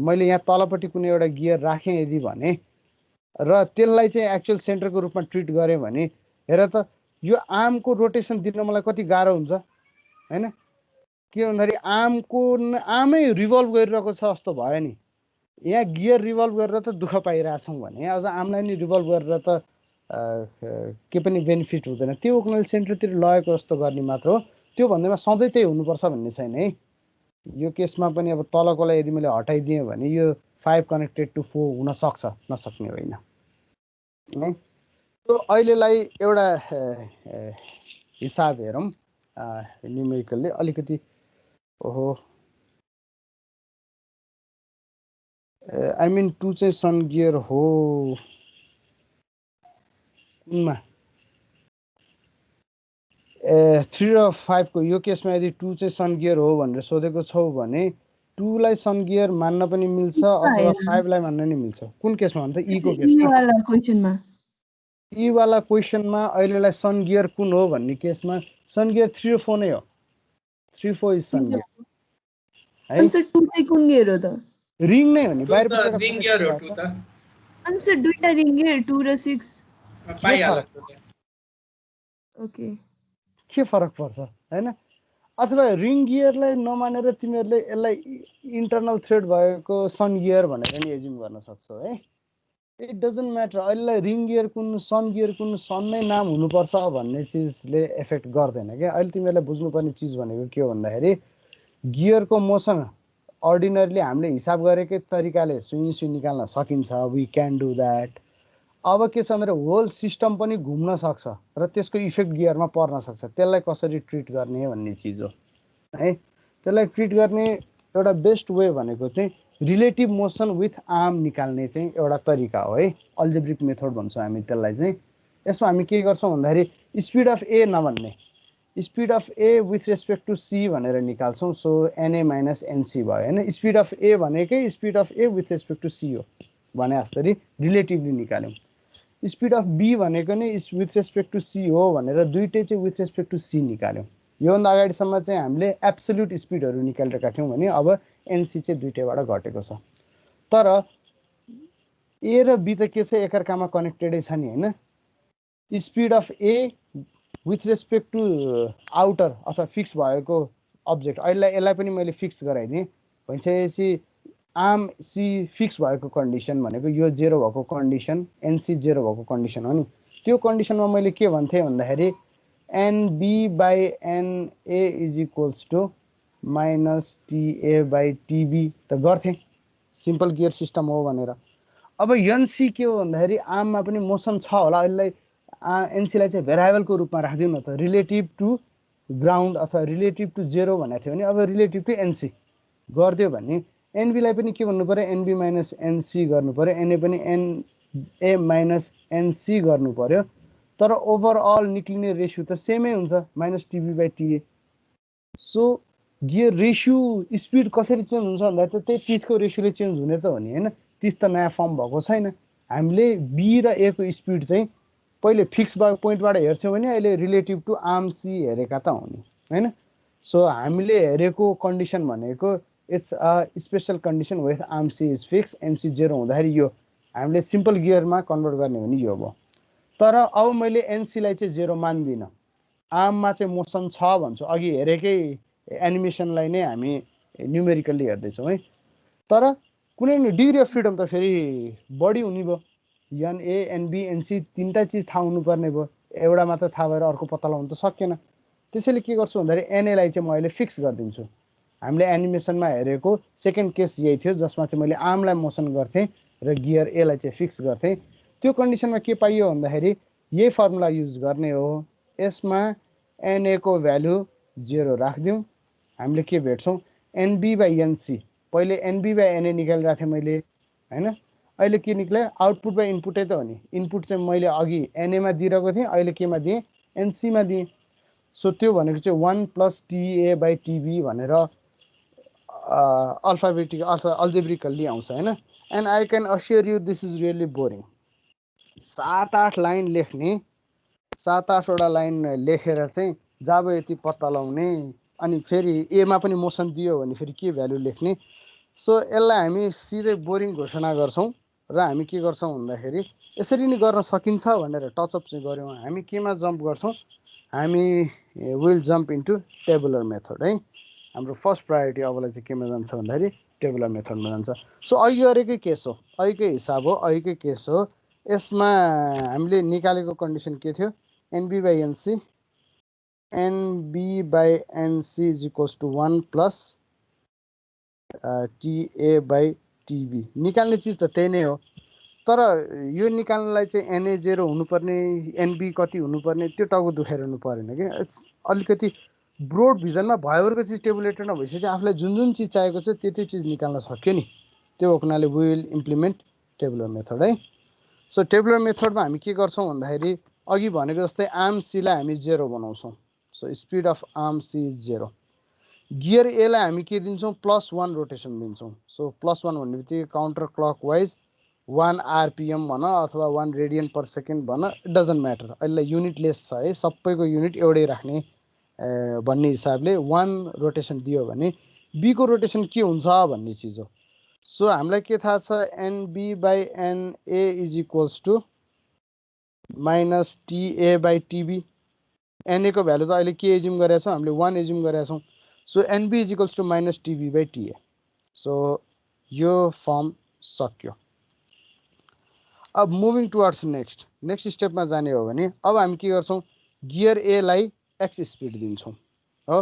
मैले यहाँ तलपट्टि कुनै एउटा गियर राखेँ यदि भने र त्यसलाई चाहिँ एक्चुअल सेन्टरको रूपमा ट्रिट गरेँ भने हेर त यो आर्मको रोटेसन दिन मलाई कति गाह्रो हुन्छ हैन के भन्दाखेरि आर्मै रिभल्भ गरिरहेको छ जस्तो भयो नि यहाँ गियर रिभल्भ गरेर त दुःख पाइरहेछौँ भने अझ आर्मलाई नि रिभल्भ गरेर त के पनि बेनिफिट हुँदैन त्यो हुनाले सेन्टरतिर लगेको जस्तो गर्ने मात्र हो त्यो भन्दैमा सधैँ त्यही हुनुपर्छ भन्ने छैन है यो केसमा पनि अब तलकोलाई यदि मैले हटाइदिएँ भने यो 5 कनेक्टेड टु 4 हुन सक्छ नसक्ने होइन है त्यो अहिलेलाई एउटा हिसाब हेरौँ न्युमेरिकलले अलिकति ओहो आई मिन 2 चाहिँ सन गियर हो कुनमा 3 र 5 को यो केसमा यदि 2 चाहिँ सन गियर हो भनेर सोधेको छौ भने 2 लाई सन गियर मान्न पनि मिल्छ अथवा 5 लाई मान्न नि मिल्छ कुन केसमा भन्दा ई को केसमा ई वाला क्वेशनमा अहिलेलाई सन गियर कुन हो भन्ने केसमा सन गियर 3 र 4 नै हो 3 4 इज सन गियर है आन्सर 2 चाहिँ कुन गियर हो त रिङ नै हो नि बाहिरबाट रिङ गियर हो 2 त आन्सर दुईटा रिङ गियर 2 र 6 पाइहाल्छ ओके के फरक पर्छ हैन अथवा रिङ गियरलाई नमानेर तिमीहरूले यसलाई इन्टरनल थ्रेड भएको सन गियर भनेर नि एज्युम गर्न सक्छौ है इट डजन्ट म्याटर अहिलेलाई रिङ गियर कुन सन सनमै नाम हुनुपर्छ भन्ने चिजले एफेक्ट गर्दैन क्या अहिले तिमीहरूलाई बुझ्नुपर्ने चिज भनेको के हो भन्दाखेरि गियरको मोसन अर्डिनरली हामीले हिसाब गरेकै तरिकाले सुई निकाल्न सकिन्छ वी क्यान डु द्याट अब के छ भने होल सिस्टम पनि घुम्न सक्छ र त्यसको इफेक्ट गियरमा पर्न सक्छ त्यसलाई कसरी ट्रिट गर्ने भन्ने चिज हो है त्यसलाई ट्रिट गर्ने एउटा बेस्ट वे भनेको चाहिँ रिलेटिभ मोसन विथ आर्म निकाल्ने चाहिँ एउटा तरिका हो है अल्जेब्रिक मेथड भन्छौँ हामी त्यसलाई चाहिँ यसमा हामी के गर्छौँ भन्दाखेरि स्पिड अफ ए नभन्ने speed of A with respect to C भनेर निकाल्छौँ। सो एनए माइनस एनसी भयो होइन। स्पिड अफ ए भनेकै speed of A with respect to C हो भने जस्तै रिलेटिभली निकाल्यौँ। स्पिड अफ बी भनेको नै विथ रेस्पेक्ट टु सी हो भनेर दुइटै चाहिँ विथ रेस्पेक्ट टु सी निकाल्यौँ। योभन्दा अगाडिसम्म चाहिँ हामीले एब्सोल्युट स्पिडहरू निकालिरहेका थियौँ भने अब एनसी चाहिँ दुइटैबाट घटेको छ। तर ए र बी त के छ एकअर्कामा कनेक्टेडै छ नि होइन। Speed of A with respect to outer अथवा फिक्स भएको अब्जेक्ट यसलाई पनि मैले फिक्स गराइदिएँ भइसकेपछि आर्म सी फिक्स भएको कन्डिसन भनेको यो 0 भएको कन्डिसन एनसी 0 भएको कन्डिसन हो नि। त्यो कन्डिसनमा मैले के भन्थेँ भन्दाखेरि NB by NA is equals to minus TA by TB त गर्थेँ, सिम्पल गियर सिस्टम हो भनेर। अब एनसी के हो भन्दाखेरि आर्ममा पनि मोसन छ होला, यसलाई एनसीलाई चाहिँ भेरिएबलको रूपमा राखिदिउँ न त, रिलेटिभ टु ग्राउन्ड अथवा रिलेटिभ टु 0 भनेको थियो भने अब रिलेटिभ टु एनसी गरिदियो भने एनबीलाई पनि के भन्नु पऱ्यो एनबी माइनस एनसी गर्नु पऱ्यो, एनए पनि एनए माइनस एनसी गर्नु पऱ्यो। तर ओभरअल निक्लिने रेसियो त सेमै हुन्छ minus TB by TA. So gear ratio speed कसरी चेन्ज हुन्छ भन्दा त त्यही 30 को रेसियोले चेन्ज हुने त हो नि होइन। 30 त नयाँ फर्म भएको छैन। हामीले बी र ए को स्पिड चाहिँ पहिले फिक्स भएको पोइन्टबाट हेर्छौँ भने अहिले रिलेटिभ टु आर्म सी हेरेका त हो नि होइन। सो हामीले हेरेको कन्डिसन भनेको it's a special condition with arm C is fix NC 0 हुँदाखेरि यो हामीले सिम्पल गियरमा कन्भर्ट गर्ने हो नि यो भयो। तर अब मैले एनसीलाई चाहिँ 0 मान्दिनँ, आर्ममा चाहिँ मोसन छ भन्छु। अघि हेरेकै एनिमेसनलाई नै हामी न्युमेरिकल्ली हेर्दैछौँ है। तर कुनै डिग्री अफ फ्रिडम त फेरि बढी हुने भयो। एनए एनबी एनसी तिनवटा चिज थाहा हुनुपर्ने भयो, एउटा मात्र थाहा भएर अर्को पत्ता लगाउनु त सकेन। त्यसैले के गर्छु भन्दाखेरि एनएलाई चाहिँ म अहिले फिक्स गरिदिन्छु। हामीले एनिमेसनमा हेरेको सेकेन्ड केस यही थियो जसमा चाहिँ मैले आर्मलाई मोसन गर्थेँ र गियर एलाई चाहिँ फिक्स गर्थेँ। त्यो कन्डिसनमा के पाइयो भन्दाखेरि यही फर्मुला युज गर्ने हो। यसमा एनए को भ्यालु 0 राखिदिउँ, हामीले के भेट्छौँ एनबी बाई एनसी। पहिले एनबी बाई एनए निकालिरहेको थिएँ मैले होइन, अहिले के निक्ल्यो आउटपुट बाई इनपुटै त हो नि। इनपुट चाहिँ मैले अघि एनएमा दिइरहेको थिएँ, अहिले केमा दिएँ एनसीमा दिएँ। सो त्यो भनेको चाहिँ 1 प्लस टिए बाई टिबी भनेर अल्फाबेटिक अथवा अल्जेब्रिकल्ली आउँछ होइन। And I can assure you this is really boring. 7-8 line लेख्ने, 7-8वटा लाइन लेखेर चाहिँ जब यति पत्ता लगाउने, अनि फेरि एमा पनि मोसन दियो भने फेरि के भ्यालु लेख्ने। सो यसलाई हामी सिधै बोरिङ घोषणा गर्छौँ र हामी के गर्छौँ भन्दाखेरि यसरी नै गर्न सकिन्छ भनेर टचअप चाहिँ गऱ्यौँ। हामी केमा जम्प गर्छौँ, हामी will jump into tabular method है। हाम्रो फर्स्ट प्रायोरिटी अबलाई चाहिँ केमा जान्छ भन्दाखेरि टेबुलर मेथडमा जान्छ। सो अघि गरेकै केस हो, अघिकै हिसाब हो, अघिकै केस हो। यसमा हामीले निकालेको कन्डिसन के थियो NB by NC, NB by NC is equals to 1 plus TA by TB. निकाल्ने चिज त त्यही नै हो, तर यो निकाल्नलाई चाहिँ एनए 0 हुनुपर्ने, एनबी कति हुनुपर्ने त्यो टाउको दुखेर हुनु परेन कि। अलिकति ब्रोड भिजनमा भयोको चिज टेबुलेटर नभइसकेपछि आफूलाई जुन जुन चिज चाहिएको छ त्यो चिज निकाल्न सक्यो नि। त्यो भएको हुनाले we will implement tabular method है। सो टेबुलर मेथडमा हामी के गर्छौँ भन्दाखेरि अघि भनेको जस्तै आर्म सीलाई हामी 0 बनाउँछौँ। So speed of arm C is 0। Gear एलाई हामी के दिन्छौँ +1 रोटेसन दिन्छौँ। सो +1 भन्ने बित्तिकै काउन्टर क्लक वाइज 1 आरपिएम भन अथवा 1 रेडियन पर सेकेन्ड भन, इट डजन्ट म्याटर। अहिले युनिट लेस छ है, सबैको युनिट एउटै राख्ने भन्ने हिसाबले 1 रोटेसन दियो भने बीको रोटेसन के हुन्छ भन्ने चिज हो। सो हामीलाई के थाहा छ NB by NA is equals to minus TA by TB. NA को भ्यालु त अहिले के एज्युम गरेका छौँ हामीले 1 एज्युम गरेका छौँ। So NB is equals to minus TB by TA. So यो फर्म सक्यो। अब मुभिङ टुवर्ड्स नेक्स्ट स्टेपमा जाने हो भने अब हामी के गर्छौँ गियर एलाई एक्स स्पिड दिन्छौँ हो।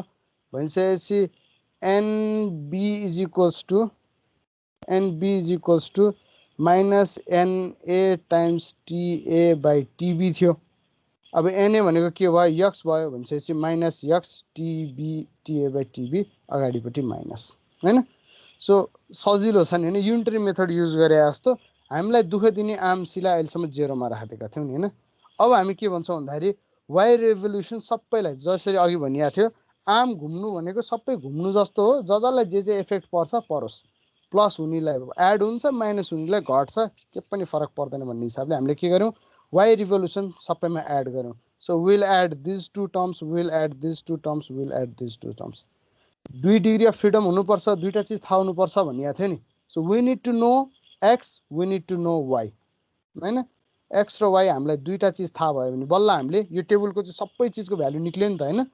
भनिसकेपछि NB is equals to minus NA times TA by TB थियो। अब एनए भनेको के भयो यक्स भयो भनिसकेपछि minus X TB TA by TB अगाडिपट्टि माइनस होइन। सो सजिलो छ नि होइन, युनिटरी मेथड युज गरे जस्तो। हामीलाई दुःख दिने आर्म सीलाई अहिलेसम्म 0 मा राखेका थियौँ नि होइन। अब हामी के भन्छौँ भन्दाखेरि वाइ रेभोल्युसन सबैलाई जसरी अघि भनिएको थियो आर्म घुम्नु भनेको सबै घुम्नु जस्तो हो, जसलाई जे इफेक्ट पर्छ परोस्, प्लस हुनेलाई एड हुन्छ माइनस हुनेलाई घट्छ, के पनि फरक पर्दैन भन्ने हिसाबले हामीले के गर्यौँ वाइ रिभोल्युसन सबैमा एड गर्यौँ। So will add this to terms, will add this to terms, will add this to terms. 2 degree of freedom हुनुपर्छ, दुईटा चिज थाहा हुनुपर्छ भनिएको थियो नि। So we need to know X, we need to know Y, होइन? एक्स र वाइ हामीलाई दुईटा चिज थाहा भयो भने बल्ल हामीले यो टेबलको चाहिँ सबै चिजको भ्यालु निक्ल्यो नि त, होइन?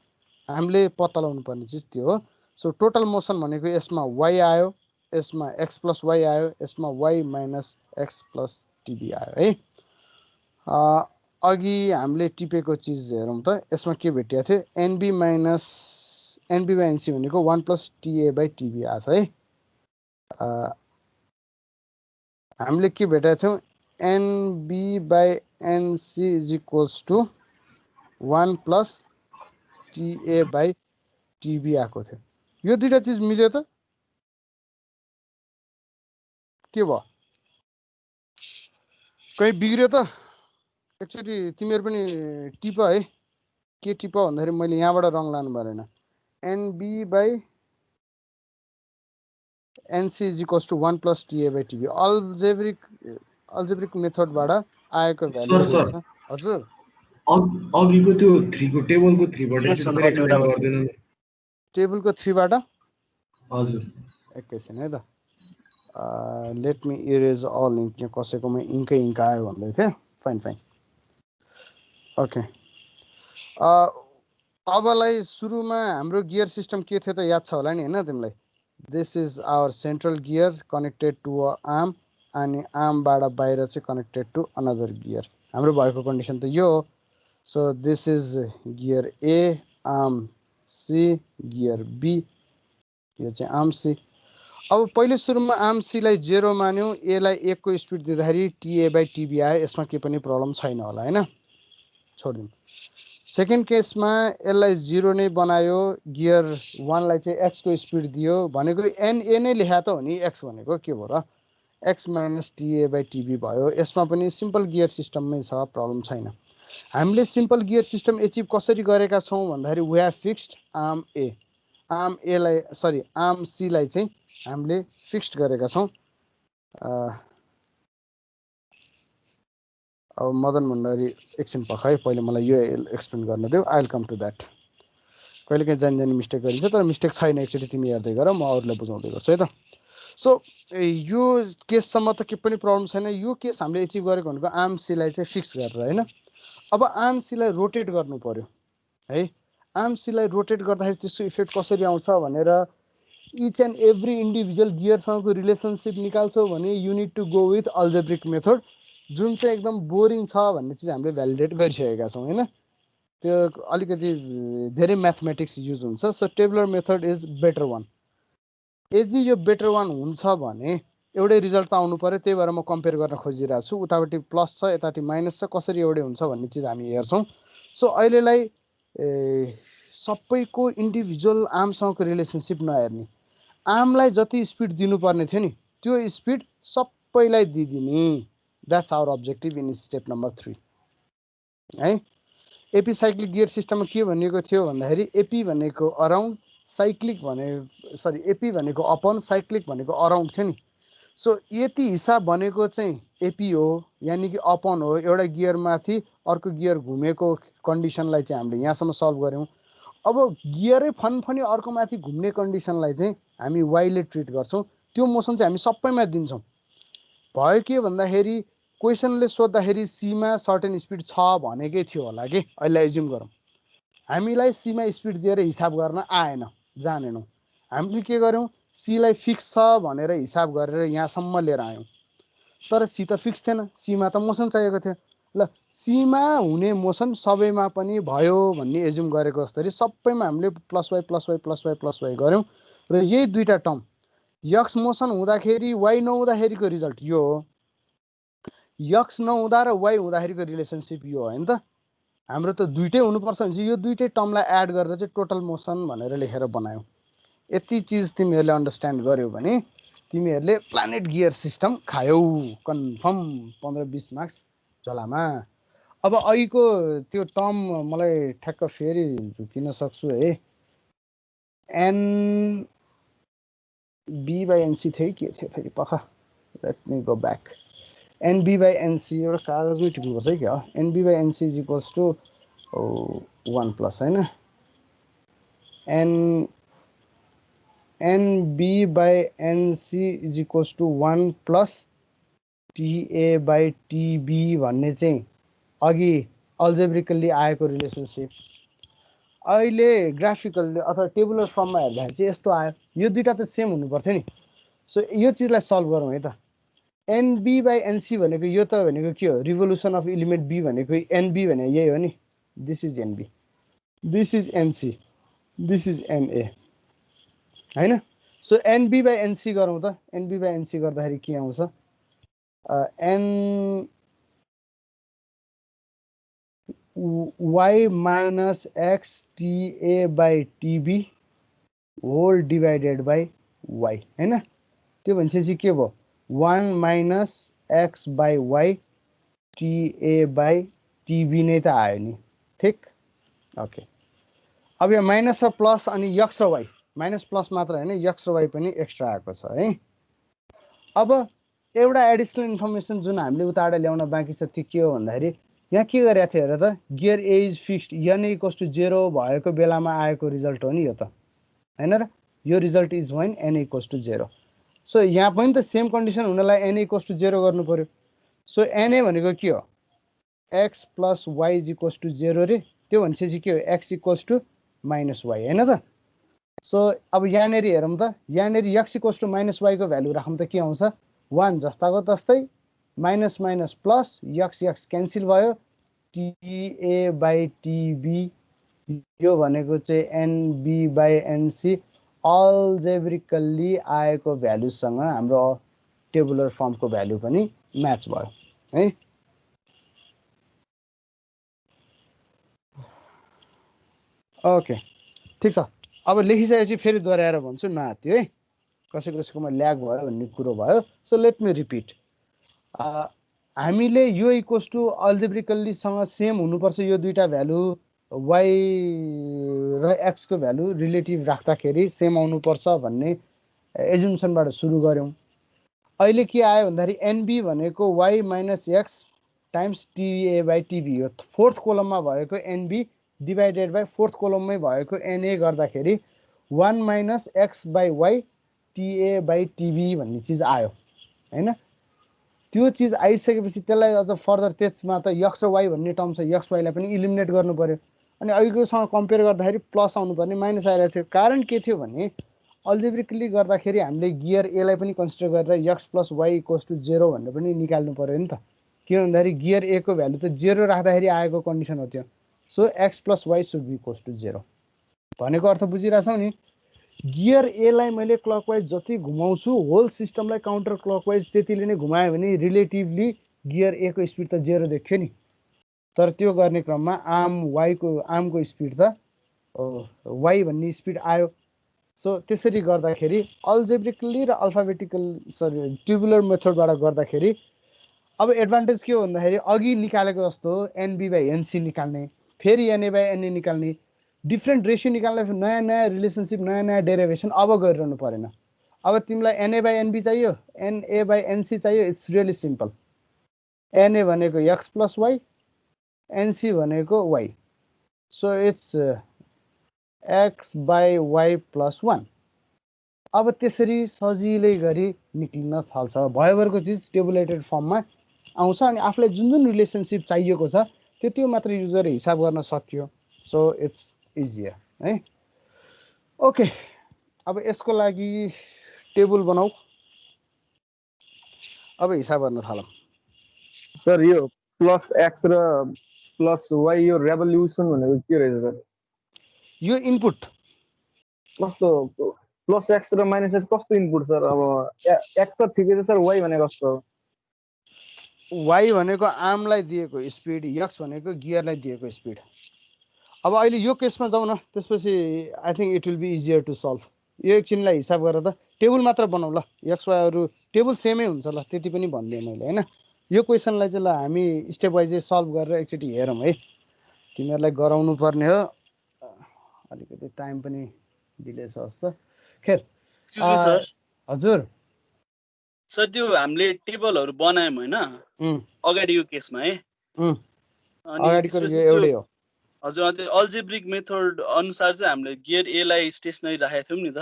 हामीले पत्ता लगाउनु पर्ने चिज त्यो हो। सो टोटल मोसन भनेको यसमा वाइ आयो, यसमा एक्स प्लस वाइ आयो, यसमा y minus x plus TB आयो है। अघि हामीले टिपेको चिज हेरौँ त, यसमा के भेटिएको थियो NB minus NB by NC भनेको 1 प्लस टिए बाई टिबी आछ है। हामीले के भेटेको थियौँ NB by NC is equals to 1 plus TA by TB आएको थियो। यो दुईटा चिज मिल्यो त के भयो, कहीँ बिग्रियो त? एकचोटि तिमीहरू पनि टिप है। के टिप भन्दाखेरि मैले यहाँबाट रङ लानु परेन। NB by NC is equals to 1 plus TA by TB algebraic मेथडबाट आएको भ्यालु रहेछ। हजुर अघिको त्यो 3 को टेबलको 3 बाट चाहिँ एक्सप्लेन गर्दैन टेबलको 3 बाट हजुर एकैछिन है त। Let me erase all ink, कसैकोमा इङ्कै इङ्क आयो भन्दै थियो। Fine fine okay. अबलाई सुरुमा हाम्रो गियर सिस्टम के थियो त याद छ होला नि होइन तिमीलाई? This is our central gear connected to a arm, अनि आर्मबाट बाहिर चाहिँ कनेक्टेड टु अनदर गियर। हाम्रो भएको कन्डिसन त यो हो। So this is gear A, arm C, gear B, यो चाहिँ आर्म सी। अब पहिले सुरुमा आर्म सीलाई 0 मान्यौँ, एलाई 1 को स्पिड दिँदाखेरि टिए बाई टिबी आयो, यसमा केही पनि प्रब्लम छैन होला होइन, छोडिदिउँ। सेकेन्ड केसमा यसलाई 0 नै बनायो, गियर 1 लाई चाहिँ एक्स को स्पिड दियो भनेको एनए नै लेखा त हो नि, एक्स भनेको के भयो र x minus TA by TB भयो। यसमा पनि सिम्पल गियर सिस्टममै छ, प्रब्लम छैन। हामीले सिम्पल गियर सिस्टम एचिभ कसरी गरेका छौँ भन्दाखेरि we have fixed arm A, arm एलाई सरी आर्म सीलाई चाहिँ हामीले फिक्स्ड गरेका छौँ। अब मदन भण्डारी एकछिन पख है, पहिले मलाई यो एक्सप्लेन गर्न देऊ, I will come to that. कहिले काहीँ जानी मिस्टेक गरिन्छ, तर मिस्टेक छैन, एकचोटि तिमी हेर्दै गर, म अरूलाई बुझाउँदै गर्छु है त। सो यो केससम्म त केही पनि प्रब्लम छैन। यो केस हामीले एचिभ गरेको भनेको आर्म सीलाई चाहिँ फिक्स गरेर होइन। अब आर्म सीलाई रोटेट गर्नु पर्यो है। आर्म सीलाई रोटेट गर्दाखेरि त्यसको इफेक्ट कसरी आउँछ भनेर इच एन्ड एभ्री इन्डिभिजुअल गियरसँगको रिलेसनसिप निकाल्छौ भने you need to go with algebraic method, जुन चाहिँ एकदम बोरिङ छ भन्ने चिज हामीले भ्यालिडेट गरिसकेका छौँ होइन। त्यो अलिकति धेरै म्याथमेटिक्स युज हुन्छ। So tabular method is better one. यदि यो बेटर वान हुन्छ भने एउटै रिजल्ट त आउनु पर्यो, त्यही भएर म कम्पेयर गर्न खोजिरहेको छु। उतापट्टि प्लस छ, यतापट्टि माइनस छ, कसरी एउटै हुन्छ भन्ने चिज हामी हेर्छौँ। सो अहिलेलाई सबैको इन्डिभिजुअल आर्मसँगको रिलेसनसिप नहेर्ने, आर्मलाई जति स्पिड दिनुपर्ने थियो नि त्यो स्पिड सबैलाई दिदिने। That's our objective in step number 3 है। एपी साइक्लिक गियर सिस्टममा के भनिएको थियो भन्दाखेरि एपी भनेको अराउन्ड, साइक्लिक भनेको सरी एपी भनेको अपन, साइक्लिक भनेको अराउन्ड थियो नि। सो यति हिसाब भनेको चाहिँ एपी हो, यानि कि अपन हो। एउटा गियरमाथि अर्को गियर घुमेको कन्डिसनलाई चाहिँ हामीले यहाँसम्म सल्भ गऱ्यौँ। अब गियरै फनफनी अर्को माथि घुम्ने कन्डिसनलाई चाहिँ हामी वाइले ट्रिट गर्छौँ। त्यो मोसन चाहिँ हामी सबैमा दिन्छौँ। भयो के भन्दाखेरि क्वेसनले सोद्धाखेरि सीमा सर्टेन स्पिड छ भनेकै थियो होला कि, अहिले एज्युम गरौँ हामीलाई सीमा स्पिड दिएर हिसाब गर्न आएन, जानेनौँ। हामीले के गर्यौँ सीलाई फिक्स छ भनेर हिसाब गरेर यहाँसम्म लिएर आयौँ, तर सी त फिक्स थिएन, सीमा त मोसन चाहिएको थियो। ल सीमा हुने मोसन सबैमा पनि भयो भन्ने एज्युम गरेको जस्तै सबैमा हामीले plus Y plus Y plus Y plus Y गऱ्यौँ र यही दुईवटा टर्म यक्स मोसन हुँदाखेरि वाइ नहुँदाखेरिको रिजल्ट यो हो, यक्स नहुँदा र वाइ हुँदाखेरिको रिलेसनसिप यो हो नि त। हाम्रो त दुइटै हुनुपर्छ भने चाहिँ यो दुइटै टर्मलाई एड गरेर चाहिँ टोटल मोसन भनेर लेखेर बनायौँ। यति चिज तिमीहरूले अन्डरस्ट्यान्ड गर्यौ भने तिमीहरूले प्लानेट गियर सिस्टम खायौ कन्फर्म 15-20 मार्क्स झोलामा। अब अघिको त्यो टर्म मलाई ठ्याक्क फेरि झुकिन सक्छु है एन बी बाई एनसी थियो के थियो फेरि पख let me go back NB by NC एउटा कागजमै टिप्नुपर्छ है क्या NB by NC is equals to 1 plus होइन NB by NC is equals to 1 plus TA by TB भन्ने चाहिँ अघि अल्जेब्रिकल्ली आएको रिलेसनसिप अहिले ग्राफिकल्ली अथवा टेबुलर फर्ममा हेर्दाखेरि चाहिँ यस्तो आयो यो दुईटा त सेम हुनुपर्छ नि सो यो चिजलाई सल्भ गरौँ है त एनबी बाई एनसी भनेको यो त भनेको के हो रिभोल्युसन अफ इलिमेन्ट बी भनेको एनबी भने यही हो नि this is NB this is NC this is NA होइन सो एनबी बाई एनसी गरौँ त एनबी बाई एनसी गर्दाखेरि के आउँछ N y minus x TA by TB whole divided by y हैन त्यो भनेपछि के भयो 1 minus x by y TA by TB नै त आयो नि ठीक ओके अब यो माइनस र प्लस अनि x र y माइनस प्लस मात्र हैन x र y पनि एक्स्ट्रा आएको छ है अब एउटा एडिसनल इन्फर्मेसन जुन हामीले उताबाट ल्याउन बाँकी छ त्यो के हो भन्दाखेरि यहाँ के गरेको थियो हेर त gear A is fixed n equals to 0 भएको बेलामा आएको रिजल्ट हो नि यो त हैन र यो result is when n equals to 0 so यहाँ पनि त सेम कन्डिसन हुनलाई n इक्वल्स टु 0 गर्नु पर्यो सो na भनेको के हो x plus y is equals to 0 रे त्यो भनेपछि के हो x equals to minus y हैन त सो अब यहाँनेरि हेरौँ त यहाँनेरि x equals to minus y को भ्यालु राखौँ त के आउँछ 1 जस्ताको तस्तै minus minus plus x cancel भयो TA बाई TB यो भनेको चाहिँ NB बाई NC अल्जेब्रिकल्ली आएको भ्यालुसँग हाम्रो टेबुलर फर्मको भ्यालु पनि म्याच भयो है ओके ठीक छ अब लेखिसकेपछि फेरि दोहोऱ्याएर भन्छु नआत्यो है कसैकोमा ल्याग भयो भन्ने कुरो भयो सो लेट मी रिपिट हामीले यो इक्वल्स टु अल्जेब्रिकल्लीसँग सेम हुनुपर्छ यो दुईटा भ्यालु y र x को भ्यालु रिलेटिभ राख्दाखेरि सेम आउनुपर्छ भन्ने एजुम्सनबाट सुरु गर्यौं अहिले के आयो भन्दाखेरि nb भनेको y minus x times TA by TB हो फोर्थ कोलममा भएको nb डिभाइडेड बाई फोर्थ कोलममै भएको na गर्दाखेरि 1 minus x by y TA by TB भन्ने चिज आयो हैन त्यो चिज आइसकेपछि त्यसलाई अझ फर्दर त्यसमा त x र y भन्ने टर्म छ x y लाई पनि इलिमिनेट गर्नु पर्यो अनि अहिलेकोसँग कम्पेयर गर्दाखेरि प्लस आउनु पर्ने माइनस आइरहेको थियो कारण के थियो भने अल्जेब्रिकली गर्दाखेरि हामीले गियर ए लाई पनि कन्सिडर गरेर x plus y equals to 0 भनेर पनि निकाल्नु पर्यो नि त के भन्दाखेरि गियर ए को भ्यालु त 0 राख्दाखेरि आएको कन्डिसन हो त्यो so x plus y should be equals to 0 भनेको अर्थ बुझिरहेछौ नि गियर ए लाई मैले क्लकवाइज जति घुमाउँछु होल सिस्टमलाई काउन्टर क्लकवाइज त्यतिले नै घुमायो भने रिलेटिभली गियर ए को स्पिड त 0 देख्यो नि तर त्यो गर्ने क्रममा आर्मको स्पिड त y भन्ने स्पिड आयो सो त्यसरी गर्दाखेरि अल्जेब्रिकली र अल्फाबेटिकल ट्युबुलर मेथडबाट गर्दाखेरि अब एडभान्टेज के हो भन्दाखेरि अघि निकालेको जस्तो एनबी बाई एनसी निकाल्ने फेरि एनए बाई एनए निकाल्ने डिफ्रेन्ट रेसियो निकाल्ने नयाँ नयाँ रिलेसनसिप नयाँ नयाँ डेरिभेसन अब गरिरहनु परेन अब तिमीलाई एनए बाई एनबी चाहियो एनए बाई एनसी चाहियो इट्स रियली सिम्पल एनए भनेको x प्लस y एनसी भनेको y so it's x by y plus 1 अब त्यसरी सजिलै गरी निक्लिन थाल्छ भयोभरको चिज टेबुलेटेड फर्ममा आउँछ अनि आफूलाई जुन जुन रिलेसनसिप चाहिएको छ त्यो मात्र युजरले हिसाब गर्न सक्यो सो इट्स इजियर है ओके अब यसको लागि टेबल बनाऊ अब हिसाब गर्न थालौँ सर यो प्लस x र प्लस y यो रेभोल्युसन भनेको के रहेछ सर यो इनपुट कस्तो प्लस x र माइनस x कस्तो इनपुट सर अब x त ठिकै छ सर y भनेको कस्तो y भनेको आर्मलाई दिएको स्पिड x भनेको गियरलाई दिएको स्पिड अब अहिले यो केसमा जाउँ न त्यसपछि I think it will be easier to solve यो एकछिनलाई हिसाब गरेर त टेबल मात्र बनाऊ ल x y हरु टेबल सेमै हुन्छ ल त्यति पनि भन्दिए मैले हैन यो क्वेसनलाई चाहिँ ल हामी स्टेप वाइज सल्भ गरेर एकचोटि हेरौँ है। तिमीहरूलाई गराउनु पर्ने हो, अलिकति टाइम पनि डिले छ जस्तो। खेर सर हजुर सर त्यो हामीले टेबलहरू बनायौँ होइन अगाडिको केसमा है, अनि अगाडिको त्यसपछि यो एउटै हो। हजुर त्यो अल्जेब्रिक मेथड अनुसार चाहिँ हामीले गियर ए लाई स्टेसनरी राखेको थियौँ नि त।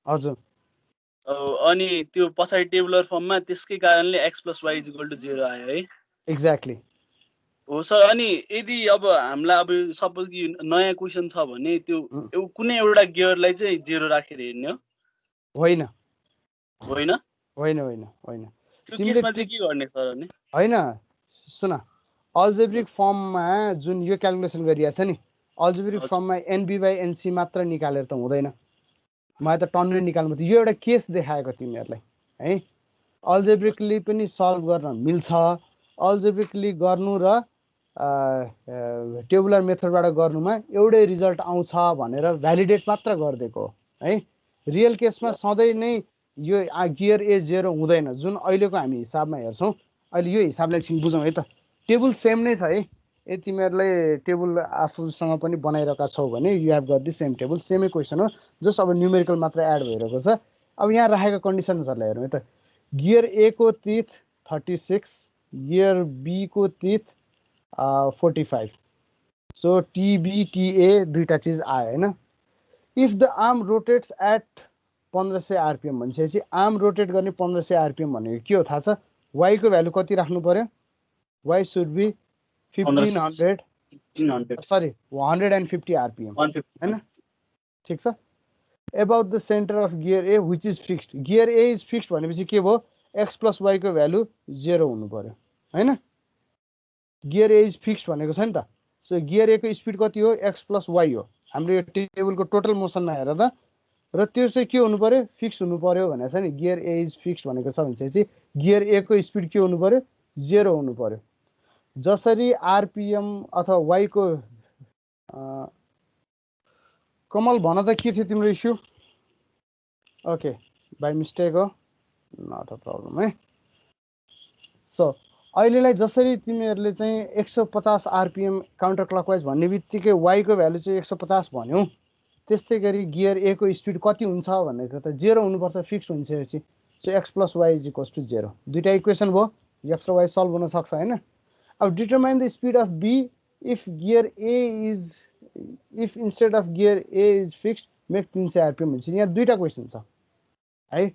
हजुर अनि त्यो पछाडि टेबुलर फर्ममा त्यसकै कारणले x + y = 0 आयो है। एक्ज्याक्टली हो सर। अनि यदि अब हामीलाई अब सपोज कि नयाँ क्वेसन छ भने त्यो कुनै एउटा गियरलाई चाहिँ 0 राखेर हेर्ने हो? होइन होइन होइन होइन होइन त्यो केसमा चाहिँ के गर्ने सर? अनि होइन सुन, अल्जेब्रिक फर्ममा जुन यो क्यालकुलेसन गरिएको छ नि, अल्जेब्रिक फर्ममा NB/NC मात्र निकालेर त हुँदैन, मलाई त टन्नै निकाल्नु थियो। यो एउटा केस देखाएको तिमीहरूलाई है। अल्जेब्रिकली पनि सल्भ गर्न मिल्छ, अल्जेब्रिकली गर्नु र टेबुलर मेथडबाट गर्नुमा एउटै रिजल्ट आउँछ भनेर भ्यालिडेट मात्र गरिदिएको हो है। रियल केसमा सधैँ नै यो गियर ए 0 हुँदैन, जुन अहिलेको हामी हिसाबमा हेर्छौँ। अहिले यो हिसाबले एकछिन बुझौँ है त। टेबल सेम नै छ है। यदि तिमीहरूले टेबल आफूसँग पनि बनाइरहेका छौ भने you have got the same table, सेमै क्वेसन हो, जस्ट अब न्युमेरिकल मात्र एड भइरहेको छ। अब यहाँ राखेको कन्डिसन्सहरूलाई हेरौँ है त। गियर ए को तिथ 36, गियर बी को तिथ 45, सो TB/TA दुईटा चिज आयो होइन। If the arm rotates at 1500 RPM भनेपछि आर्म रोटेट गर्ने 1500 RPM भनेको के हो थाहा छ? y को भ्यालु कति राख्नु पर्यो? y सुड बी 150 RPM होइन, ठिक छ। About the centre of gear A which is fixed. Gear A is fixed भनेपछि के भयो? x + y को भ्यालु 0 हुनु पर्यो होइन। गियर ए इज फिक्स्ड भनेको छ नि त। सो गियर ए को स्पिड कति हो? x + y हो। हाम्रो यो टेबलको टोटल मोसनमा हेर त। र त्यो चाहिँ के हुनु पर्यो? फिक्स हुनु पर्यो भनेको छ नि। गियर ए इज फिक्स्ड भनेको छ भनेपछि गियर ए को स्पिड के हुनु पर्यो? 0 हुनु पर्यो। जसरी RPM अथवा y को कमल भन त के थियो तिम्रो इस्यु? ओके बाई मिस्टेक हो, नट अ प्रब्लम है। सो अहिलेलाई जसरी तिमीहरूले चाहिँ 150 RPM काउन्टर क्लकवाइज भन्ने बित्तिकै y को भ्यालु चाहिँ 150 भन्यौ, त्यस्तै गरी गियर ए को स्पिड कति हुन्छ भनेको त 0 हुनुपर्छ, फिक्स भइसकेपछि। So x + y = 0। दुईटा इक्वेसन भयो, x र y सल्भ हुन सक्छ होइन। अब determine the speed of b if gear A is if instead of gear A is fixed make 300 RPM हुन्छ। यहाँ दुईटा क्वेसन छ है।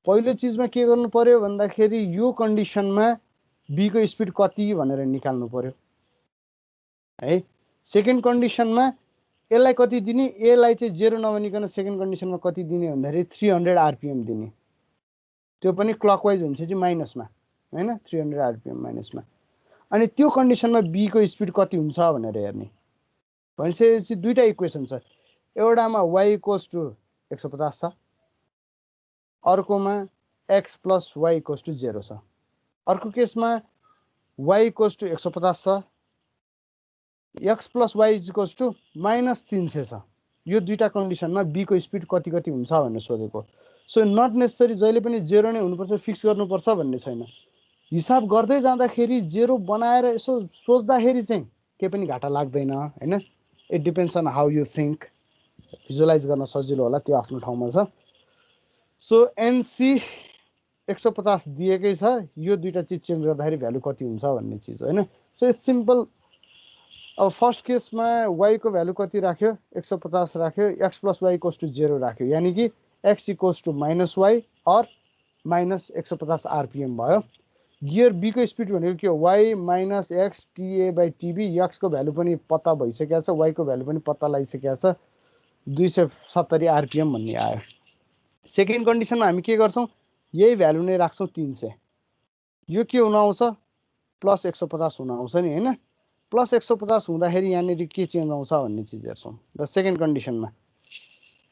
पहिलो चिजमा के गर्नु पर्यो भन्दाखेरि यो कन्डिसनमा b को स्पिड कति भनेर निकाल्नु पर्यो है। सेकेन्ड कन्डिसनमा यसलाई कति दिने? ए लाई चाहिँ 0 नभनिकन सेकेन्ड कन्डिसनमा कति दिने भन्दाखेरि 300 RPM दिने। त्यो पनि क्लकवाइज हुन्छ चाहिँ माइनसमा होइन, 300 RPM माइनसमा। अनि त्यो कन्डिसनमा बी को स्पिड कति हुन्छ भनेर हेर्ने। भनेपछि दुईटा इक्वेसन छ, एउटामा y = 150 छ, अर्कोमा x + y = 0 छ। अर्को केसमा y = 150 छ, x + y = -300 छ। यो दुईटा कन्डिसनमा b को स्पिड कति कति हुन्छ भनेर सोधेको। सो नट नेसेसरी जहिले पनि 0 नै हुनुपर्छ, फिक्स गर्नुपर्छ भन्ने छैन। हिसाब गर्दै जाँदाखेरि 0 बनाएर यसो सोच्दाखेरि चाहिँ केही पनि घाटा लाग्दैन होइन। It depends on how you think. Visualize गर्न सजिलो होला, त्यो आफ्नो ठाउँमा छ। सो NC 150 दिएकै छ, यो दुईटा चिज चेन्ज गर्दाखेरि भ्यालु कति हुन्छ भन्ने चिज होइन। So it's simple. अब फर्स्ट केसमा y को भ्यालु कति राख्यो? 150 राख्यो, x + y = 0 राख्यो, यानि कि x = -y और -150 RPM भयो। गियर बी को स्पिड भनेको के हो? y - x TA/TB। x को भ्यालु पनि पत्ता भइसकेको छ, y को भ्यालु पनि पत्ता लगाइसकेको छ, 270 RPM भन्ने आयो। सेकेन्ड कन्डिसनमा हामी के गर्छौँ? यही भ्यालु नै राख्छौँ 300। यो के हुन आउँछ? +150 हुन आउँछ नि होइन। +150 हुँदाखेरि यहाँनिर के चेन्ज आउँछ भन्ने चिज हेर्छौँ। र सेकेन्ड कन्डिसनमा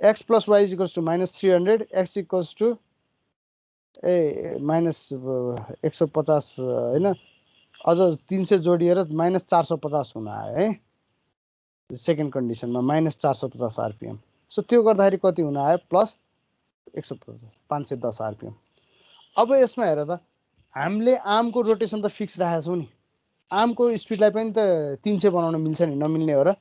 x + y = -300, x = -150 होइन, अझ 300 जोडिएर -450 हुन आयो है। Second कन्डिसनमा -450 RPM। सो त्यो गर्दाखेरि कति हुन आयो? +150, 510 RPM। अब यसमा हेर त, हामीले आर्मको रोटेसन त फिक्स राखेको छौँ नि। आर्मको स्पिडलाई पनि त 300 बनाउन मिल्छ नि, नमिल्ने हो र?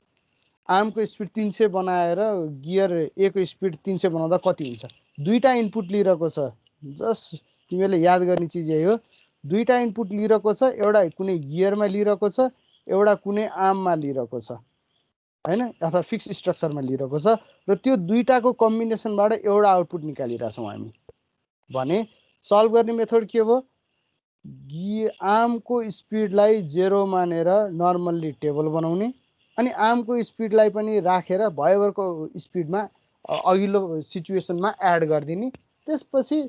आर्मको स्पिड 300 बनाएर गियर ए को स्पिड 300 बनाउँदा कति हुन्छ? दुईटा इनपुट लिइरहेको छ। जस्ट तिमीहरूले याद गर्ने चिज यही हो, दुईटा इनपुट लिइरहेको छ, एउटा कुनै गियरमा लिइरहेको छ, एउटा कुनै आर्ममा लिइरहेको छ हैन, अथवा फिक्स स्ट्रक्चरमा लिइरहेको छ, र त्यो दुईटाको कम्बिनेसनबाट एउटा आउटपुट निकालिरहेछौँ हामी भने सल्भ गर्ने मेथड के हो? आर्मको स्पिडलाई 0 मानेर नर्मल्ली टेबल बनाउने, अनि आर्मको स्पिडलाई पनि राखेर भयोभरको स्पिडमा अघिल्लो सिचुएसनमा एड गरिदिने। त्यसपछि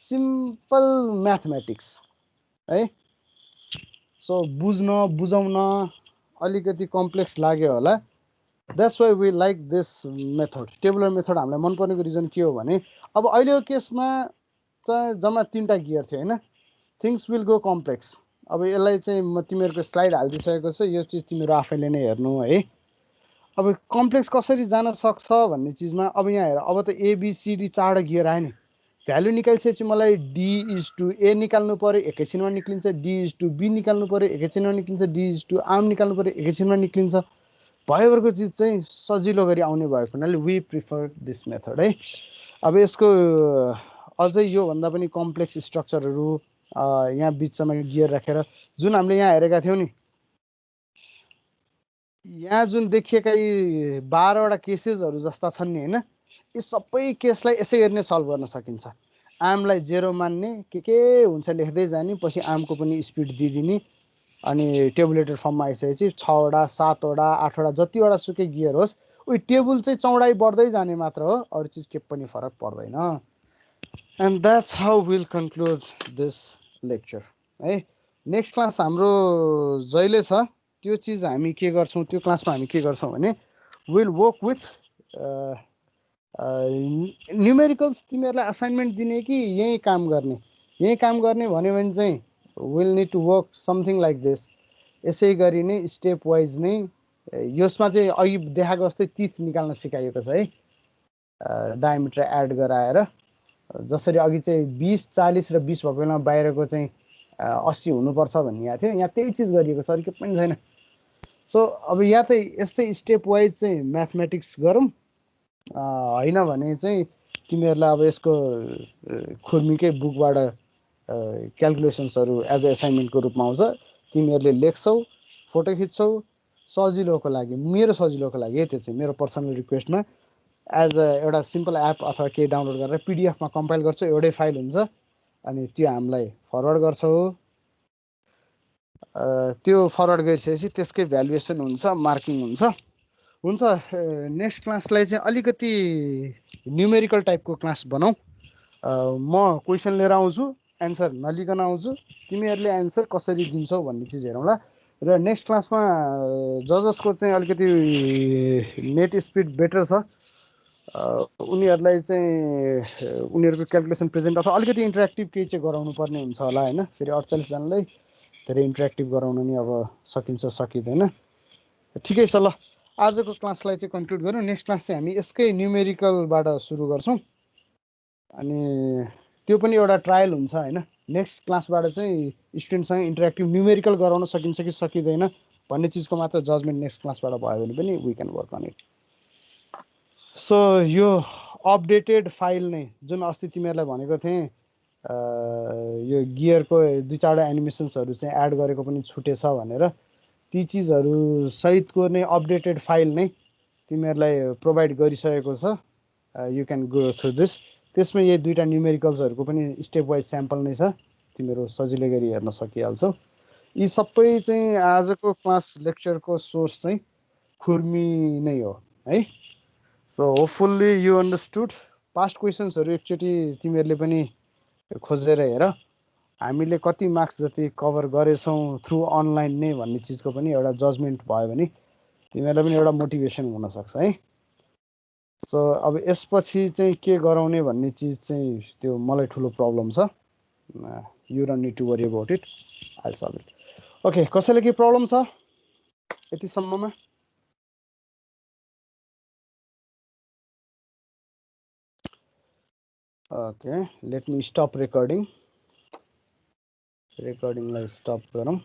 सिम्पल म्याथमेटिक्स है। सो बुझाउन अलिकति कम्प्लेक्स लाग्यो होला, that's why we like this method. Tabular method हामीलाई मनपर्नेको रिजन के हो भने अब अहिलेको केसमा चाहिँ जम्मा 3टा गियर थियो हैन, थिङ्स विल गो कम्प्लेक्स। अब यसलाई चाहिँ म तिमीहरूको स्लाइड हालिदिइसकेको छु, यो चिज तिमीहरू आफैले नै हेर्नु है। अब कम्प्लेक्स कसरी जान सक्छ भन्ने चिजमा अब यहाँ हेर, अब त एबिसिडी 4 गियर आयो नि, भ्यालु निकालिसकेपछि मलाई D/A निकाल्नु पर्यो, एकैछिनमा निक्लिन्छ, D/B निकाल्नु पर्यो, एकैछिनमा निक्लिन्छ, D/A आर्म निकाल्नु पर्यो, एकैछिनमा निक्लिन्छ। भयोभरको चिज चाहिँ सजिलो गरी आउने भएको हुनाले वी प्रिफर दिस मेथड है। अब यसको अझै योभन्दा पनि कम्प्लेक्स स्ट्रक्चरहरू यहाँ बिचमा गियर राखेर जुन हामीले यहाँ हेरेका थियौँ नि, यहाँ जुन देखिएका यी 12वटा केसेसहरू जस्ता छन् नि हैन, यी सबै केसलाई यसै गरी नै सल्भ गर्न सकिन्छ। आर्मलाई 0 मान्ने, के हुन्छ लेख्दै जाने, पछि आर्मको पनि स्पिड दिइदिने, अनि टेबुलेटेड फर्ममा आइसकेपछि 6वटा 7वटा 8वटा जतिवटा सुकै गियर होस्, उही टेबुल चाहिँ चौडाइ बढ्दै जाने मात्र हो, अरू चिज के पनि फरक पर्दैन। And that's how will conclude this lecture है। नेक्स्ट क्लास हाम्रो जहिले छ त्यो चिज हामी के गर्छौँ, त्यो क्लासमा हामी के गर्छौँ भने विल वर्क विथ न्युमेरिकल्स। तिमीहरूलाई असाइनमेन्ट दिने कि यही काम गर्ने? यही काम गर्ने भन्यो भने चाहिँ will need to work something like this. यसै गरी नै स्टेप वाइज नै यसमा चाहिँ अघि देखाएको जस्तै तिथ निकाल्न सिकाइएको छ है, डायमिटर एड गराएर। जसरी अघि चाहिँ 20 40 र 20 भएको बेलामा बाहिरको चाहिँ 80 हुनुपर्छ भन्ने यहाँ थियो, यहाँ त्यही चिज गरिएको छ, अरू के पनि छैन। सो अब यहाँ त यस्तै स्टेप वाइज चाहिँ म्याथमेटिक्स गरौँ, होइन भने चाहिँ तिमीहरूलाई अब यसको खुर्मीकै बुकबाट क्यालकुलेसन्सहरू एज अ एसाइनमेन्टको रूपमा आउँछ, तिमीहरूले लेख्छौ, फोटो खिच्छौ, सजिलोको लागि, मेरो सजिलोको लागि त्यो चाहिँ मेरो पर्सनल रिक्वेस्टमा एज अ एउटा सिम्पल एप अथवा केही डाउनलोड गरेर पिडिएफमा कम्पाइल गर्छौ, एउटै फाइल हुन्छ, अनि त्यो हामीलाई फरवर्ड गर्छौ। त्यो फरवर्ड गरिसकेपछि त्यसकै भ्यालुएसन हुन्छ, मार्किङ हुन्छ। नेक्स्ट क्लासलाई चाहिँ अलिकति न्युमेरिकल टाइपको क्लास बनाऊ। म क्वेसन लिएर आउँछु, एन्सर नलिकन आउँछु, तिमीहरूले एन्सर कसरी दिन्छौ भन्ने चिज हेरौँला। र नेक्स्ट क्लासमा जसको चाहिँ अलिकति नेट स्पिड बेटर छ उनीहरूलाई चाहिँ उनीहरूको क्यालकुलेसन प्रेजेन्ट अथवा अलिकति इन्टरेक्टिभ केही चाहिँ गराउनु पर्ने हुन्छ होला होइन। फेरि 48जनालाई धेरै इन्टरेक्टिभ गराउनु नि अब सकिन्छ सकिँदैन, ठिकै छ। ल आजको क्लासलाई चाहिँ कन्क्लुड गरौँ। नेक्स्ट क्लास चाहिँ हामी यसकै न्युमेरिकलबाट सुरु गर्छौँ, अनि त्यो पनि एउटा ट्रायल हुन्छ होइन। नेक्स्ट क्लासबाट चाहिँ स्टुडेन्टसँग इन्टरेक्टिभ न्युमेरिकल गराउन सकिन्छ कि सकिँदैन भन्ने चिजको मात्र जजमेन्ट नेक्स्ट क्लासबाट भयो भने पनि we can work on it. So यो अपडेटेड फाइल नै जुन अस्ति तिमीहरूलाई भनेको थिएँ, यो गियरको 2-4वटा एनिमेसन्सहरू चाहिँ एड गरेको पनि छुटेछ भनेर, ती चिजहरू सहितको नै अपडेटेड फाइल नै तिमीहरूलाई प्रोभाइड गरिसकेको छ। You can go through this. त्यसमा यही 2टा न्युमेरिकल्सहरूको पनि स्टेप वाइज स्याम्पल नै छ, तिमीहरू सजिलै गरी हेर्न सकिहाल्छौ। यी सबै चाहिँ आजको क्लास लेक्चरको सोर्स चाहिँ खुर्मी नै हो है। So hopefully you understood. Past क्वेसन्सहरू एकचोटि तिमीहरूले पनि खोजेर हेर, हामीले कति मार्क्स जति कभर गरेछौँ थ्रु अनलाइन नै भन्ने चिजको पनि एउटा जजमेन्ट भयो भने तिमीहरूलाई पनि एउटा मोटिभेसन हुनसक्छ है। सो अब यसपछि चाहिँ के गराउने भन्ने चिज चाहिँ त्यो मलाई ठुलो प्रब्लम छ। You don't need to worry about it, I solve it. Okay, कसैलाई के प्रब्लम छ यतिसम्ममा? Okay, let me stop recording. रेकर्डिङलाई स्टप गरौँ।